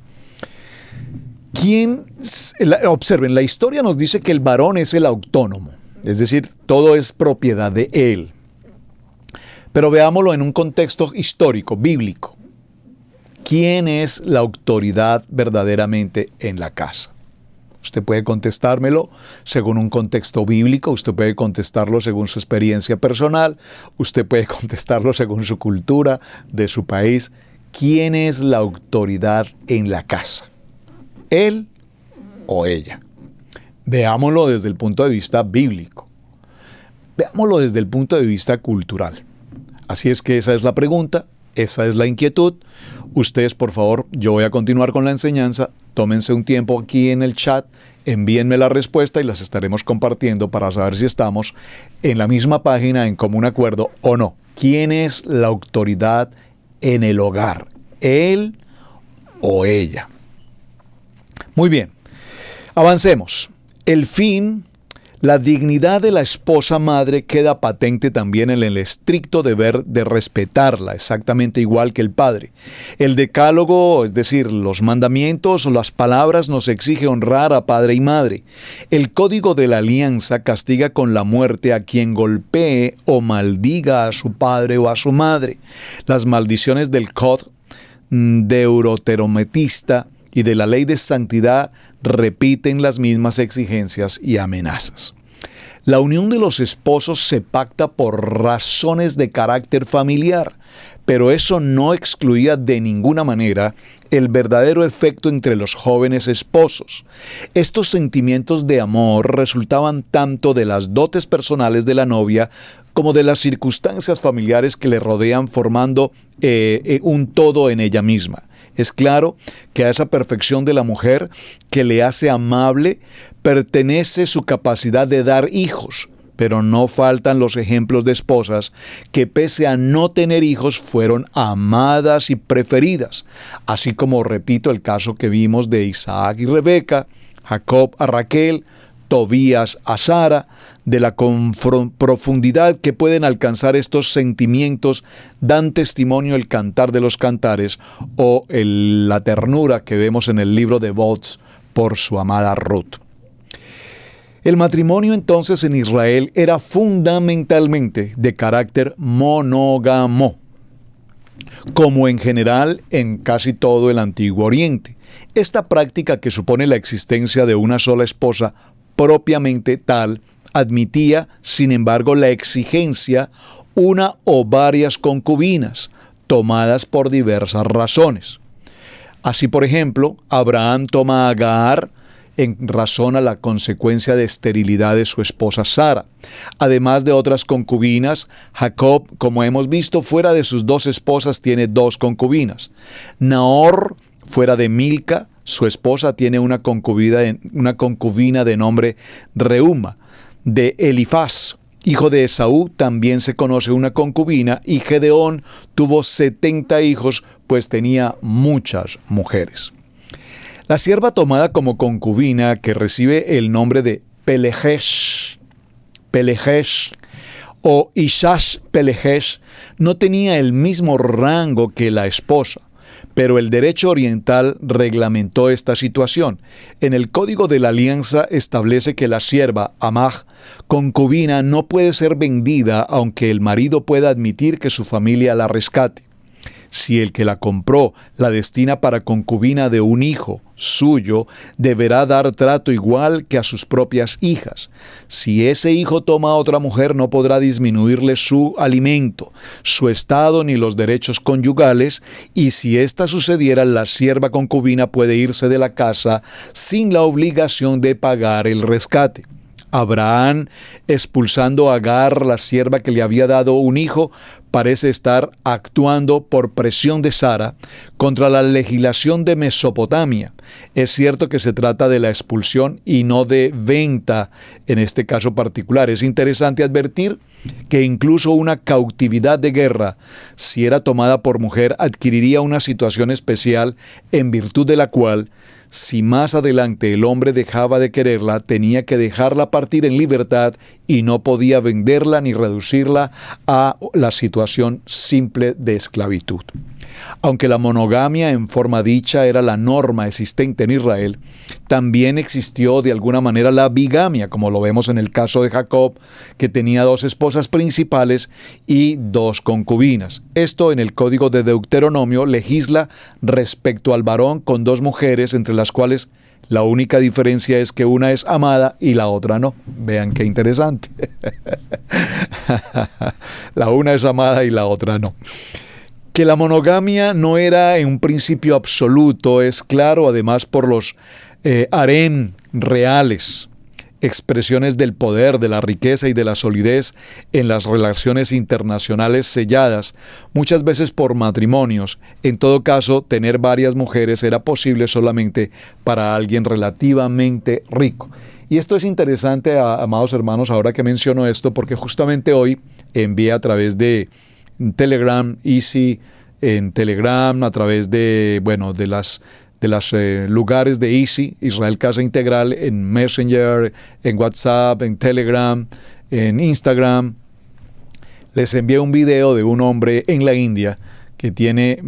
Observen, la historia nos dice que el varón es el autónomo, es decir, todo es propiedad de él. Pero veámoslo en un contexto histórico, bíblico. ¿Quién es la autoridad verdaderamente en la casa? Usted puede contestármelo según un contexto bíblico, usted puede contestarlo según su experiencia personal, usted puede contestarlo según su cultura, de su país. ¿Quién es la autoridad en la casa? ¿Él o ella? Veámoslo desde el punto de vista bíblico. Veámoslo desde el punto de vista cultural. Así es que esa es la pregunta, esa es la inquietud. Ustedes, por favor, yo voy a continuar con la enseñanza. Tómense un tiempo aquí en el chat, envíenme la respuesta y las estaremos compartiendo para saber si estamos en la misma página, en común acuerdo o no. ¿Quién es la autoridad en el hogar? ¿Él o ella? Muy bien, avancemos. El fin, la dignidad de la esposa madre queda patente también en el estricto deber de respetarla, exactamente igual que el padre. El decálogo, es decir, los mandamientos o las palabras, nos exige honrar a padre y madre. El código de la alianza castiga con la muerte a quien golpee o maldiga a su padre o a su madre. Las maldiciones del código deuteronomitista y de la ley de santidad repiten las mismas exigencias y amenazas. La unión de los esposos se pacta por razones de carácter familiar, pero eso no excluía de ninguna manera el verdadero efecto entre los jóvenes esposos. Estos sentimientos de amor resultaban tanto de las dotes personales de la novia como de las circunstancias familiares que le rodean, formando un todo en ella misma. Es claro que a esa perfección de la mujer que le hace amable pertenece su capacidad de dar hijos, pero no faltan los ejemplos de esposas que pese a no tener hijos fueron amadas y preferidas, así como, repito, el caso que vimos de Isaac y Rebeca, Jacob a Raquel, Tobías a Sara. De la profundidad que pueden alcanzar estos sentimientos dan testimonio el Cantar de los Cantares o la ternura que vemos en el libro de Boaz por su amada Ruth. El matrimonio entonces en Israel era fundamentalmente de carácter monógamo, como en general en casi todo el Antiguo Oriente. Esta práctica, que supone la existencia de una sola esposa propiamente tal, admitía, sin embargo, la exigencia una o varias concubinas, tomadas por diversas razones. Así, por ejemplo, Abraham toma a Agar en razón a la consecuencia de esterilidad de su esposa Sara. Además de otras concubinas, Jacob, como hemos visto, fuera de sus dos esposas, tiene dos concubinas. Nahor, fuera de Milca, su esposa, tiene una concubina de nombre Reuma. De Elifaz, hijo de Esaú, también se conoce una concubina, y Gedeón tuvo 70 hijos, pues tenía muchas mujeres. La sierva tomada como concubina, que recibe el nombre de Pelejesh o Ishash Pelejesh, no tenía el mismo rango que la esposa, pero el derecho oriental reglamentó esta situación. En el Código de la Alianza establece que la sierva, amaj, concubina, no puede ser vendida aunque el marido pueda admitir que su familia la rescate. Si el que la compró la destina para concubina de un hijo suyo, deberá dar trato igual que a sus propias hijas. Si ese hijo toma a otra mujer, no podrá disminuirle su alimento, su estado ni los derechos conyugales, y si esta sucediera, la sierva concubina puede irse de la casa sin la obligación de pagar el rescate. Abraham, expulsando a Agar, la sierva que le había dado un hijo, parece estar actuando por presión de Sara contra la legislación de Mesopotamia. Es cierto que se trata de la expulsión y no de venta en este caso particular. Es interesante advertir que incluso una cautividad de guerra, si era tomada por mujer, adquiriría una situación especial en virtud de la cual, si más adelante el hombre dejaba de quererla, tenía que dejarla partir en libertad y no podía venderla ni reducirla a la situación simple de esclavitud. Aunque la monogamia en forma dicha era la norma existente en Israel, también existió de alguna manera la bigamia, como lo vemos en el caso de Jacob, que tenía 2 esposas principales y 2 concubinas. Esto en el Código de Deuteronomio legisla respecto al varón con 2 mujeres, entre las cuales la única diferencia es que una es amada y la otra no. Vean qué interesante. La una es amada y la otra no. Que la monogamia no era en un principio absoluto es claro, además por los harem reales, expresiones del poder, de la riqueza y de la solidez en las relaciones internacionales selladas, muchas veces por matrimonios. En todo caso, tener varias mujeres era posible solamente para alguien relativamente rico. Y esto es interesante, amados hermanos, ahora que menciono esto, porque justamente hoy envié a través de Telegram, Easy, en Telegram, a través de las lugares de Easy, Israel Casa Integral, en Messenger, en WhatsApp, en Telegram, en Instagram. Les envié un video de un hombre en la India que tiene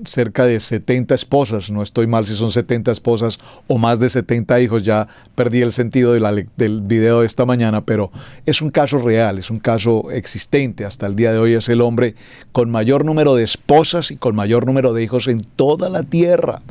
cerca de 70 esposas, no estoy mal si son 70 esposas o más de 70 hijos, ya perdí el sentido del video de esta mañana, pero es un caso real, es un caso existente. Hasta el día de hoy es el hombre con mayor número de esposas y con mayor número de hijos en toda la tierra.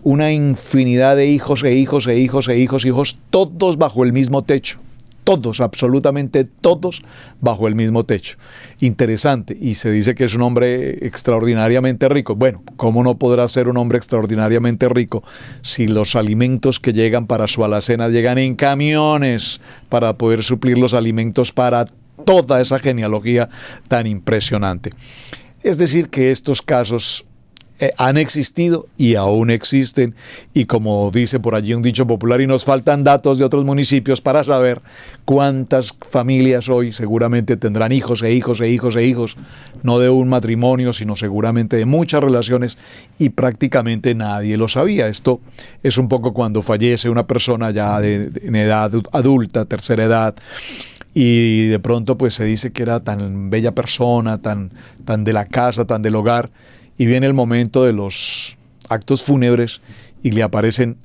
Una infinidad de hijos e hijos e hijos e hijos, todos bajo el mismo techo. Todos, absolutamente todos, bajo el mismo techo. Interesante. Y se dice que es un hombre extraordinariamente rico. Bueno, ¿cómo no podrá ser un hombre extraordinariamente rico si los alimentos que llegan para su alacena llegan en camiones para poder suplir los alimentos para toda esa genealogía tan impresionante? Es decir, que estos casos han existido y aún existen, y como dice por allí un dicho popular, y nos faltan datos de otros municipios para saber cuántas familias hoy seguramente tendrán hijos e hijos e hijos e hijos, no de un matrimonio, sino seguramente de muchas relaciones, y prácticamente nadie lo sabía. Esto es un poco cuando fallece una persona ya en edad adulta, tercera edad, y de pronto pues se dice que era tan bella persona, tan de la casa, tan del hogar, y viene el momento de los actos fúnebres y le aparecen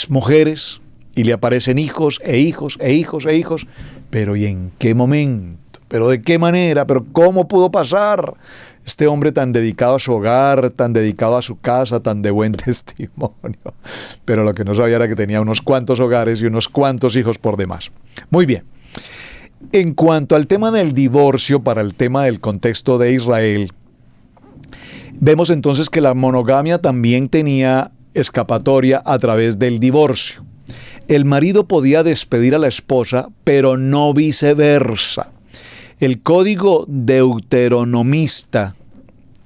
mujeres y le aparecen hijos e hijos e hijos e hijos. Pero ¿y en qué momento? ¿Pero de qué manera? ¿Pero cómo pudo pasar? Este hombre tan dedicado a su hogar, tan dedicado a su casa, tan de buen testimonio. Pero lo que no sabía era que tenía unos cuantos hogares y unos cuantos hijos por demás. Muy bien. En cuanto al tema del divorcio, para el tema del contexto de Israel, vemos entonces que la monogamia también tenía escapatoria a través del divorcio. El marido podía despedir a la esposa, pero no viceversa. El código deuteronomista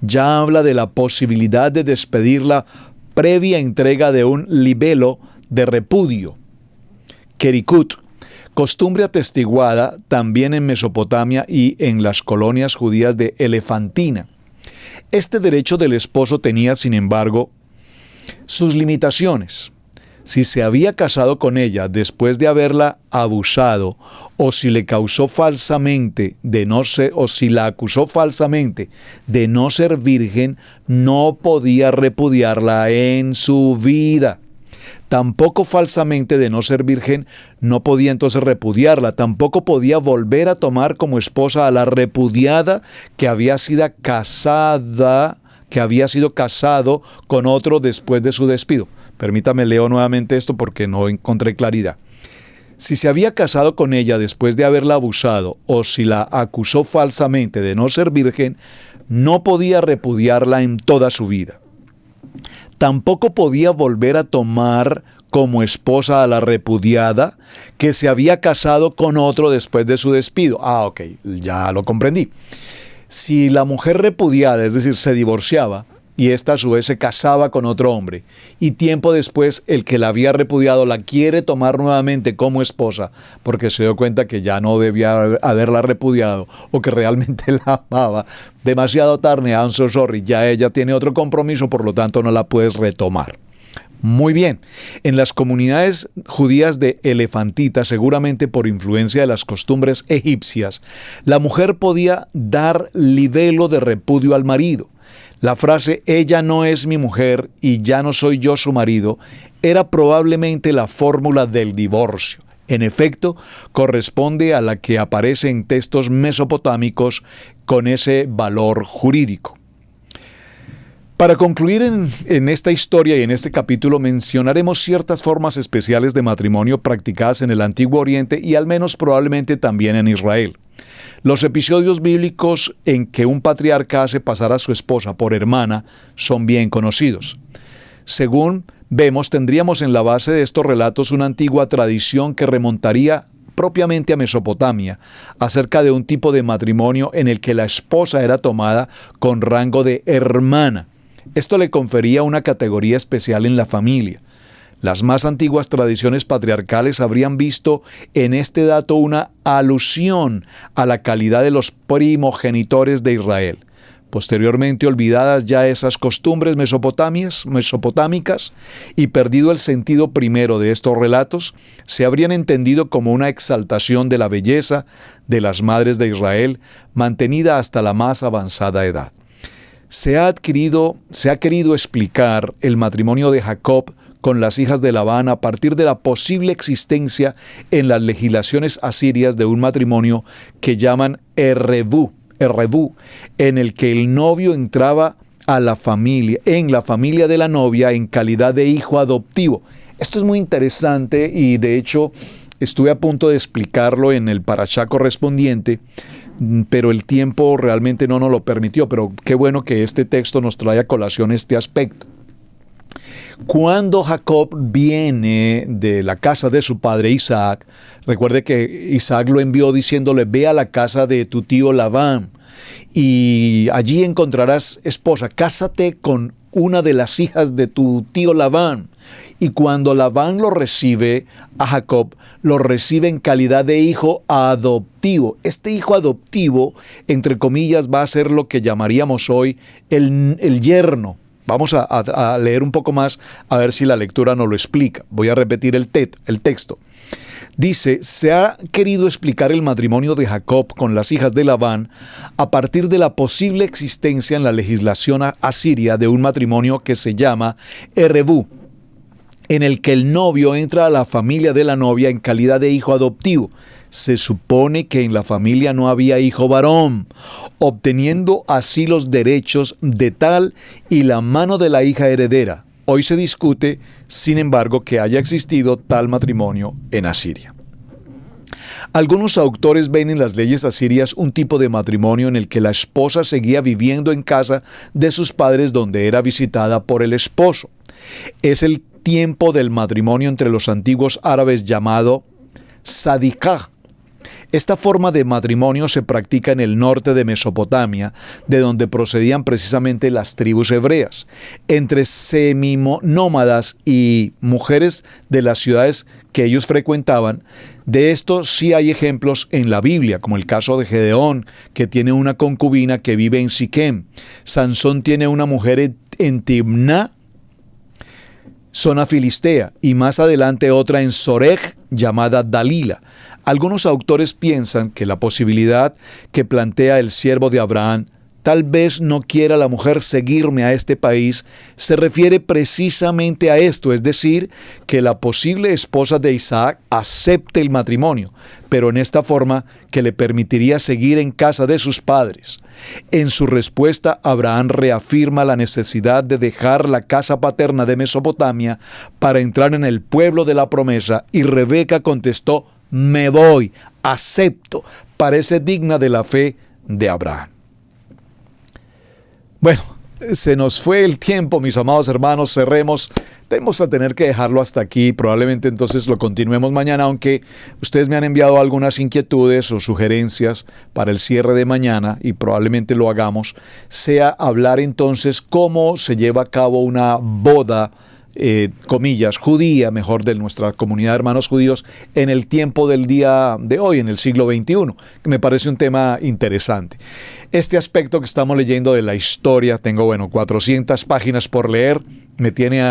ya habla de la posibilidad de despedirla previa entrega de un libelo de repudio, kerikut, costumbre atestiguada también en Mesopotamia y en las colonias judías de Elefantina. Este derecho del esposo tenía, sin embargo, Sus limitaciones: si se había casado con ella después de haberla abusado, o si le causó falsamente o si la acusó falsamente de no ser virgen, no podía repudiarla en su vida. Tampoco falsamente de no ser virgen no podía entonces repudiarla. Tampoco podía volver a tomar como esposa a la repudiada que había sido casado con otro después de su despido. Permítame leo nuevamente esto porque no encontré claridad. Si se había casado con ella después de haberla abusado o si la acusó falsamente de no ser virgen, no podía repudiarla en toda su vida. Tampoco podía volver a tomar como esposa a la repudiada que se había casado con otro después de su despido. Ok, ya lo comprendí. Si la mujer repudiada, es decir, se divorciaba, y ésta a su vez se casaba con otro hombre, y tiempo después el que la había repudiado la quiere tomar nuevamente como esposa porque se dio cuenta que ya no debía haberla repudiado o que realmente la amaba, demasiado tarde, I'm so sorry, ya ella tiene otro compromiso, por lo tanto no la puedes retomar. Muy bien, en las comunidades judías de Elefantita, seguramente por influencia de las costumbres egipcias, la mujer podía dar libelo de repudio al marido. La frase «ella no es mi mujer y ya no soy yo su marido» era probablemente la fórmula del divorcio. En efecto, corresponde a la que aparece en textos mesopotámicos con ese valor jurídico. Para concluir en esta historia y en este capítulo mencionaremos ciertas formas especiales de matrimonio practicadas en el Antiguo Oriente y al menos probablemente también en Israel. Los episodios bíblicos en que un patriarca hace pasar a su esposa por hermana son bien conocidos. Según vemos, tendríamos en la base de estos relatos una antigua tradición que remontaría propiamente a Mesopotamia, acerca de un tipo de matrimonio en el que la esposa era tomada con rango de hermana. Esto le confería una categoría especial en la familia. Las más antiguas tradiciones patriarcales habrían visto en este dato una alusión a la calidad de los primogenitores de Israel. Posteriormente, olvidadas ya esas costumbres mesopotámicas y perdido el sentido primero de estos relatos, se habrían entendido como una exaltación de la belleza de las madres de Israel, mantenida hasta la más avanzada edad. Se ha querido explicar el matrimonio de Jacob con las hijas de Labán a partir de la posible existencia en las legislaciones asirias de un matrimonio que llaman Errebu, en el que el novio entraba en la familia de la novia en calidad de hijo adoptivo. Esto es muy interesante y de hecho estuve a punto de explicarlo en el parashá correspondiente, pero el tiempo realmente no nos lo permitió, pero qué bueno que este texto nos trae a colación este aspecto. Cuando Jacob viene de la casa de su padre Isaac, recuerde que Isaac lo envió diciéndole: ve a la casa de tu tío Labán y allí encontrarás esposa, cásate con una de las hijas de tu tío Labán. Y cuando Labán lo recibe a Jacob, lo recibe en calidad de hijo adoptivo. Este hijo adoptivo, entre comillas, va a ser lo que llamaríamos hoy el yerno. Vamos a leer un poco más a ver si la lectura nos lo explica. Voy a repetir el texto. Dice: se ha querido explicar el matrimonio de Jacob con las hijas de Labán a partir de la posible existencia en la legislación asiria de un matrimonio que se llama Errebu, en el que el novio entra a la familia de la novia en calidad de hijo adoptivo. Se supone que en la familia no había hijo varón, obteniendo así los derechos de tal y la mano de la hija heredera. Hoy se discute, sin embargo, que haya existido tal matrimonio en Asiria. Algunos autores ven en las leyes asirias un tipo de matrimonio en el que la esposa seguía viviendo en casa de sus padres donde era visitada por el esposo. Es el tiempo del matrimonio entre los antiguos árabes llamado sadikah. Esta forma de matrimonio se practica en el norte de Mesopotamia, de donde procedían precisamente las tribus hebreas, entre seminómadas y mujeres de las ciudades que ellos frecuentaban. De esto sí hay ejemplos en la Biblia, como el caso de Gedeón, que tiene una concubina que vive en Siquem. Sansón tiene una mujer en Timná. zona filistea, y más adelante otra en Soreg llamada Dalila. Algunos autores piensan que la posibilidad que plantea el siervo de Abraham, tal vez no quiera la mujer seguirme a este país, se refiere precisamente a esto, es decir, que la posible esposa de Isaac acepte el matrimonio, pero en esta forma que le permitiría seguir en casa de sus padres. En su respuesta, Abraham reafirma la necesidad de dejar la casa paterna de Mesopotamia para entrar en el pueblo de la promesa, y Rebeca contestó: me voy, acepto. Parece digna de la fe de Abraham. Bueno, se nos fue el tiempo, mis amados hermanos, cerremos. Vamos a tener que dejarlo hasta aquí, probablemente entonces lo continuemos mañana, aunque ustedes me han enviado algunas inquietudes o sugerencias para el cierre de mañana, y probablemente lo hagamos, sea hablar entonces cómo se lleva a cabo una boda, comillas, judía, mejor, de nuestra comunidad de hermanos judíos en el tiempo del día de hoy, en el siglo XXI, que me parece un tema interesante. Este aspecto que estamos leyendo de la historia, tengo, 400 páginas por leer, me tiene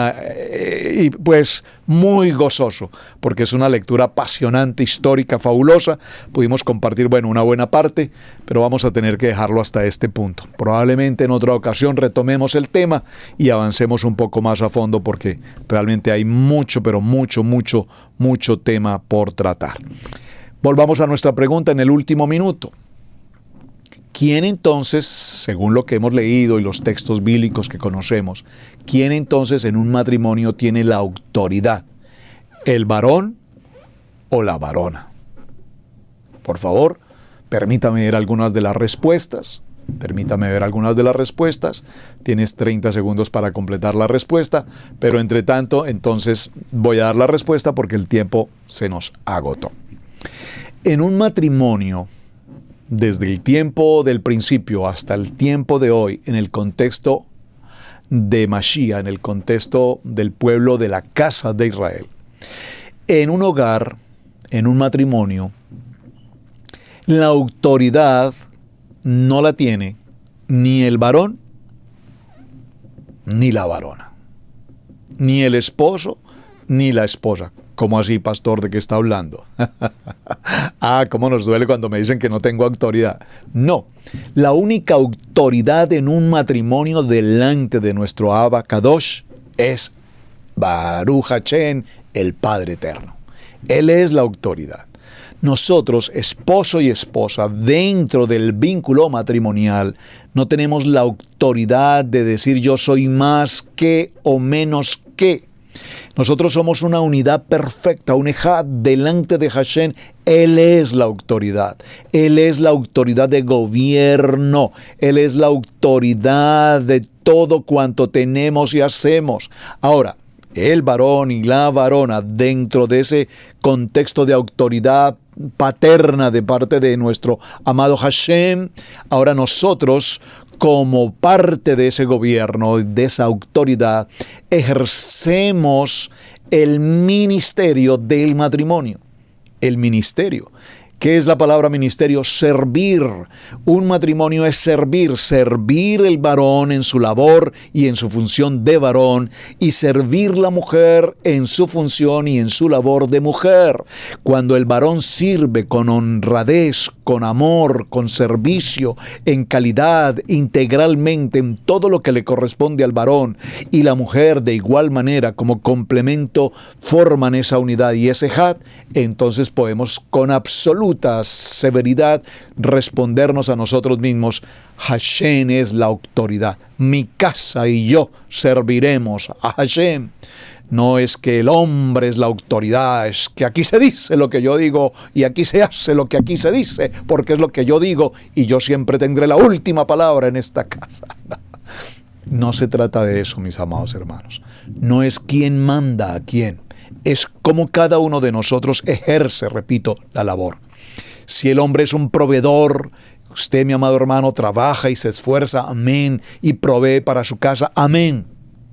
pues muy gozoso, porque es una lectura apasionante, histórica, fabulosa. Pudimos compartir, una buena parte, pero vamos a tener que dejarlo hasta este punto. Probablemente en otra ocasión retomemos el tema y avancemos un poco más a fondo, porque realmente hay mucho, pero mucho tema por tratar. Volvamos a nuestra pregunta en el último minuto. ¿Quién entonces, según lo que hemos leído y los textos bíblicos que conocemos, quién entonces en un matrimonio tiene la autoridad? ¿El varón o la varona? Por favor, permítame ver algunas de las respuestas. Tienes 30 segundos para completar la respuesta, pero entre tanto, entonces voy a dar la respuesta porque el tiempo se nos agotó. En un matrimonio, desde el tiempo del principio hasta el tiempo de hoy, en el contexto de Mashiach, en el contexto del pueblo de la casa de Israel, en un hogar, en un matrimonio, la autoridad no la tiene ni el varón ni la varona, ni el esposo ni la esposa. ¿Cómo así, pastor? ¿De qué está hablando? Cómo nos duele cuando me dicen que no tengo autoridad. No, la única autoridad en un matrimonio delante de nuestro Abba Kadosh es Baruch Hashem, el Padre Eterno. Él es la autoridad. Nosotros, esposo y esposa, dentro del vínculo matrimonial, no tenemos la autoridad de decir yo soy más que o menos que. Nosotros somos una unidad perfecta, un ejad delante de Hashem. Él es la autoridad. Él es la autoridad de gobierno. Él es la autoridad de todo cuanto tenemos y hacemos. Ahora, el varón y la varona, dentro de ese contexto de autoridad paterna de parte de nuestro amado Hashem, ahora nosotros, como parte de ese gobierno, de esa autoridad, ejercemos el ministerio del matrimonio. El ministerio. ¿Qué es la palabra ministerio? Servir. Un matrimonio es servir. Servir el varón en su labor y en su función de varón, y servir la mujer en su función y en su labor de mujer. Cuando el varón sirve con honradez, con amor, con servicio, en calidad, integralmente, en todo lo que le corresponde al varón, y la mujer de igual manera como complemento forman esa unidad y ese had, entonces podemos con absoluta severidad respondernos a nosotros mismos: Hashem es la autoridad. Mi casa y yo serviremos a Hashem. No es que el hombre es la autoridad, es que aquí se dice lo que yo digo y aquí se hace lo que aquí se dice, porque es lo que yo digo y yo siempre tendré la última palabra en esta casa. No se trata de eso, mis amados hermanos. No es quién manda a quién, es cómo cada uno de nosotros ejerce, repito, la labor. Si el hombre es un proveedor, usted, mi amado hermano, trabaja y se esfuerza, amén, y provee para su casa, amén.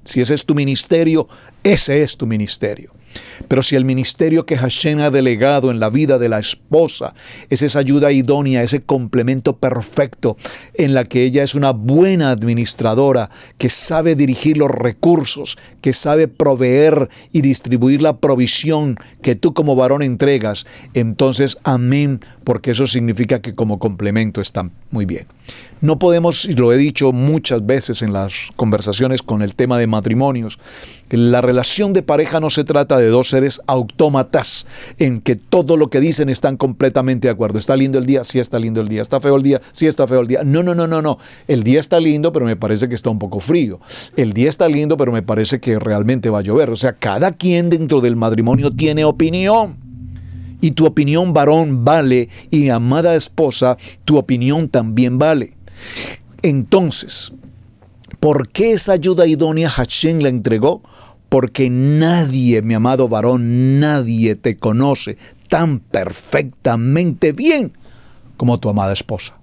Si ese es tu ministerio, ese es tu ministerio. Pero si el ministerio que Hashem ha delegado en la vida de la esposa es esa ayuda idónea, ese complemento perfecto en la que ella es una buena administradora, que sabe dirigir los recursos, que sabe proveer y distribuir la provisión que tú como varón entregas, entonces amén, porque eso significa que como complemento está muy bien. No podemos, y lo he dicho muchas veces en las conversaciones con el tema de matrimonios, la relación de pareja no se trata de dos seres autómatas en que todo lo que dicen están completamente de acuerdo. ¿Está lindo el día? Sí está lindo el día. ¿Está feo el día? Sí está feo el día. No. El día está lindo, pero me parece que está un poco frío. El día está lindo, pero me parece que realmente va a llover. O sea, cada quien dentro del matrimonio tiene opinión. Y tu opinión, varón, vale. Y amada esposa, tu opinión también vale. Entonces, ¿por qué esa ayuda idónea Hashem la entregó? Porque nadie, mi amado varón, nadie te conoce tan perfectamente bien como tu amada esposa.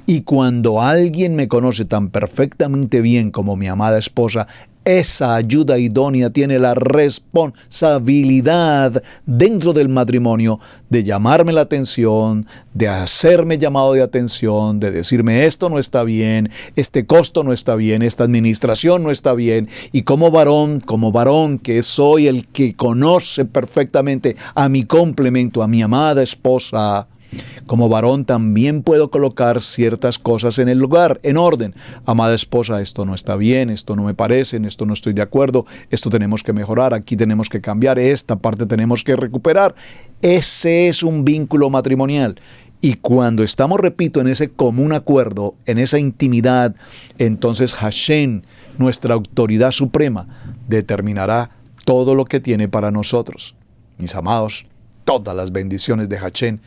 Y cuando alguien me conoce tan perfectamente bien como mi amada esposa, esa ayuda idónea tiene la responsabilidad dentro del matrimonio de llamarme la atención, de hacerme llamado de atención, de decirme esto no está bien, este costo no está bien, esta administración no está bien. Y como varón que soy el que conoce perfectamente a mi complemento, a mi amada esposa, como varón también puedo colocar ciertas cosas en el lugar, en orden. Amada esposa, esto no está bien, esto no me parece, en esto no estoy de acuerdo, esto tenemos que mejorar, aquí tenemos que cambiar, esta parte tenemos que recuperar. Ese es un vínculo matrimonial. Y cuando estamos, repito, en ese común acuerdo, en esa intimidad, entonces Hashem, nuestra autoridad suprema, determinará todo lo que tiene para nosotros. Mis amados, todas las bendiciones de Hashem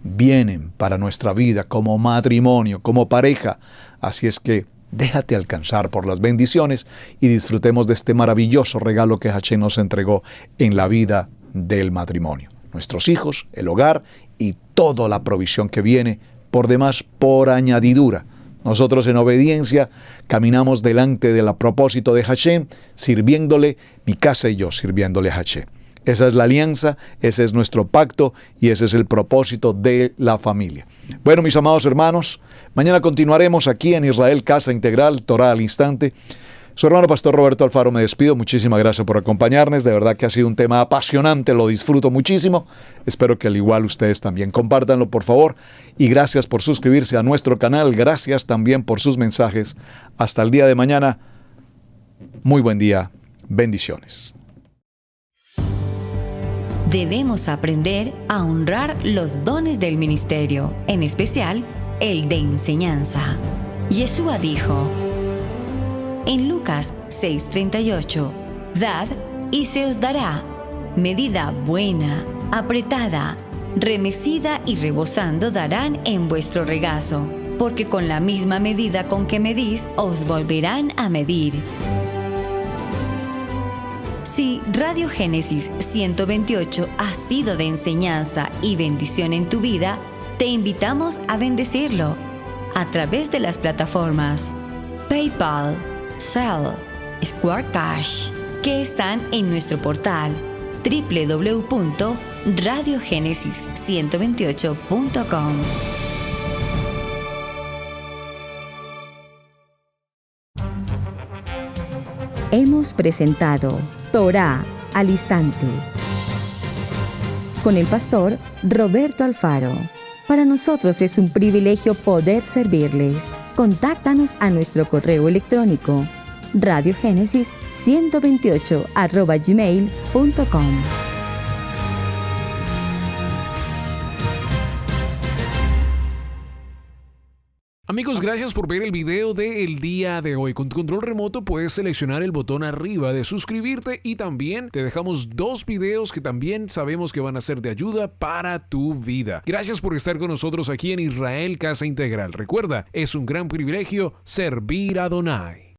vienen para nuestra vida como matrimonio, como pareja. Así es que déjate alcanzar por las bendiciones y disfrutemos de este maravilloso regalo que Hashem nos entregó en la vida del matrimonio. Nuestros hijos, el hogar y toda la provisión que viene por demás por añadidura. Nosotros en obediencia caminamos delante del propósito de Hashem, sirviéndole, mi casa y yo sirviéndole a Hashem. Esa es la alianza, ese es nuestro pacto y ese es el propósito de la familia. Bueno, mis amados hermanos, mañana continuaremos aquí en Israel Casa Integral, Torá al Instante. Su hermano Pastor Roberto Alfaro me despido. Muchísimas gracias por acompañarnos. De verdad que ha sido un tema apasionante, lo disfruto muchísimo. Espero que al igual ustedes también. Compártanlo, por favor. Y gracias por suscribirse a nuestro canal. Gracias también por sus mensajes. Hasta el día de mañana. Muy buen día. Bendiciones. Debemos aprender a honrar los dones del ministerio, en especial el de enseñanza. Yeshua dijo en Lucas 6:38, «Dad y se os dará, medida buena, apretada, remecida y rebosando darán en vuestro regazo, porque con la misma medida con que medís os volverán a medir». Si Radio Génesis 128 ha sido de enseñanza y bendición en tu vida, te invitamos a bendecirlo a través de las plataformas PayPal, Zelle, Square Cash, que están en nuestro portal www.radiogenesis128.com. Hemos presentado Torá al Instante con el pastor Roberto Alfaro. Para nosotros es un privilegio poder servirles. Contáctanos a nuestro correo electrónico radiogenesis128@gmail.com. Amigos, gracias por ver el video del día de hoy. Con tu control remoto puedes seleccionar el botón arriba de suscribirte y también te dejamos 2 videos que también sabemos que van a ser de ayuda para tu vida. Gracias por estar con nosotros aquí en Israel Casa Integral. Recuerda, es un gran privilegio servir a Adonai.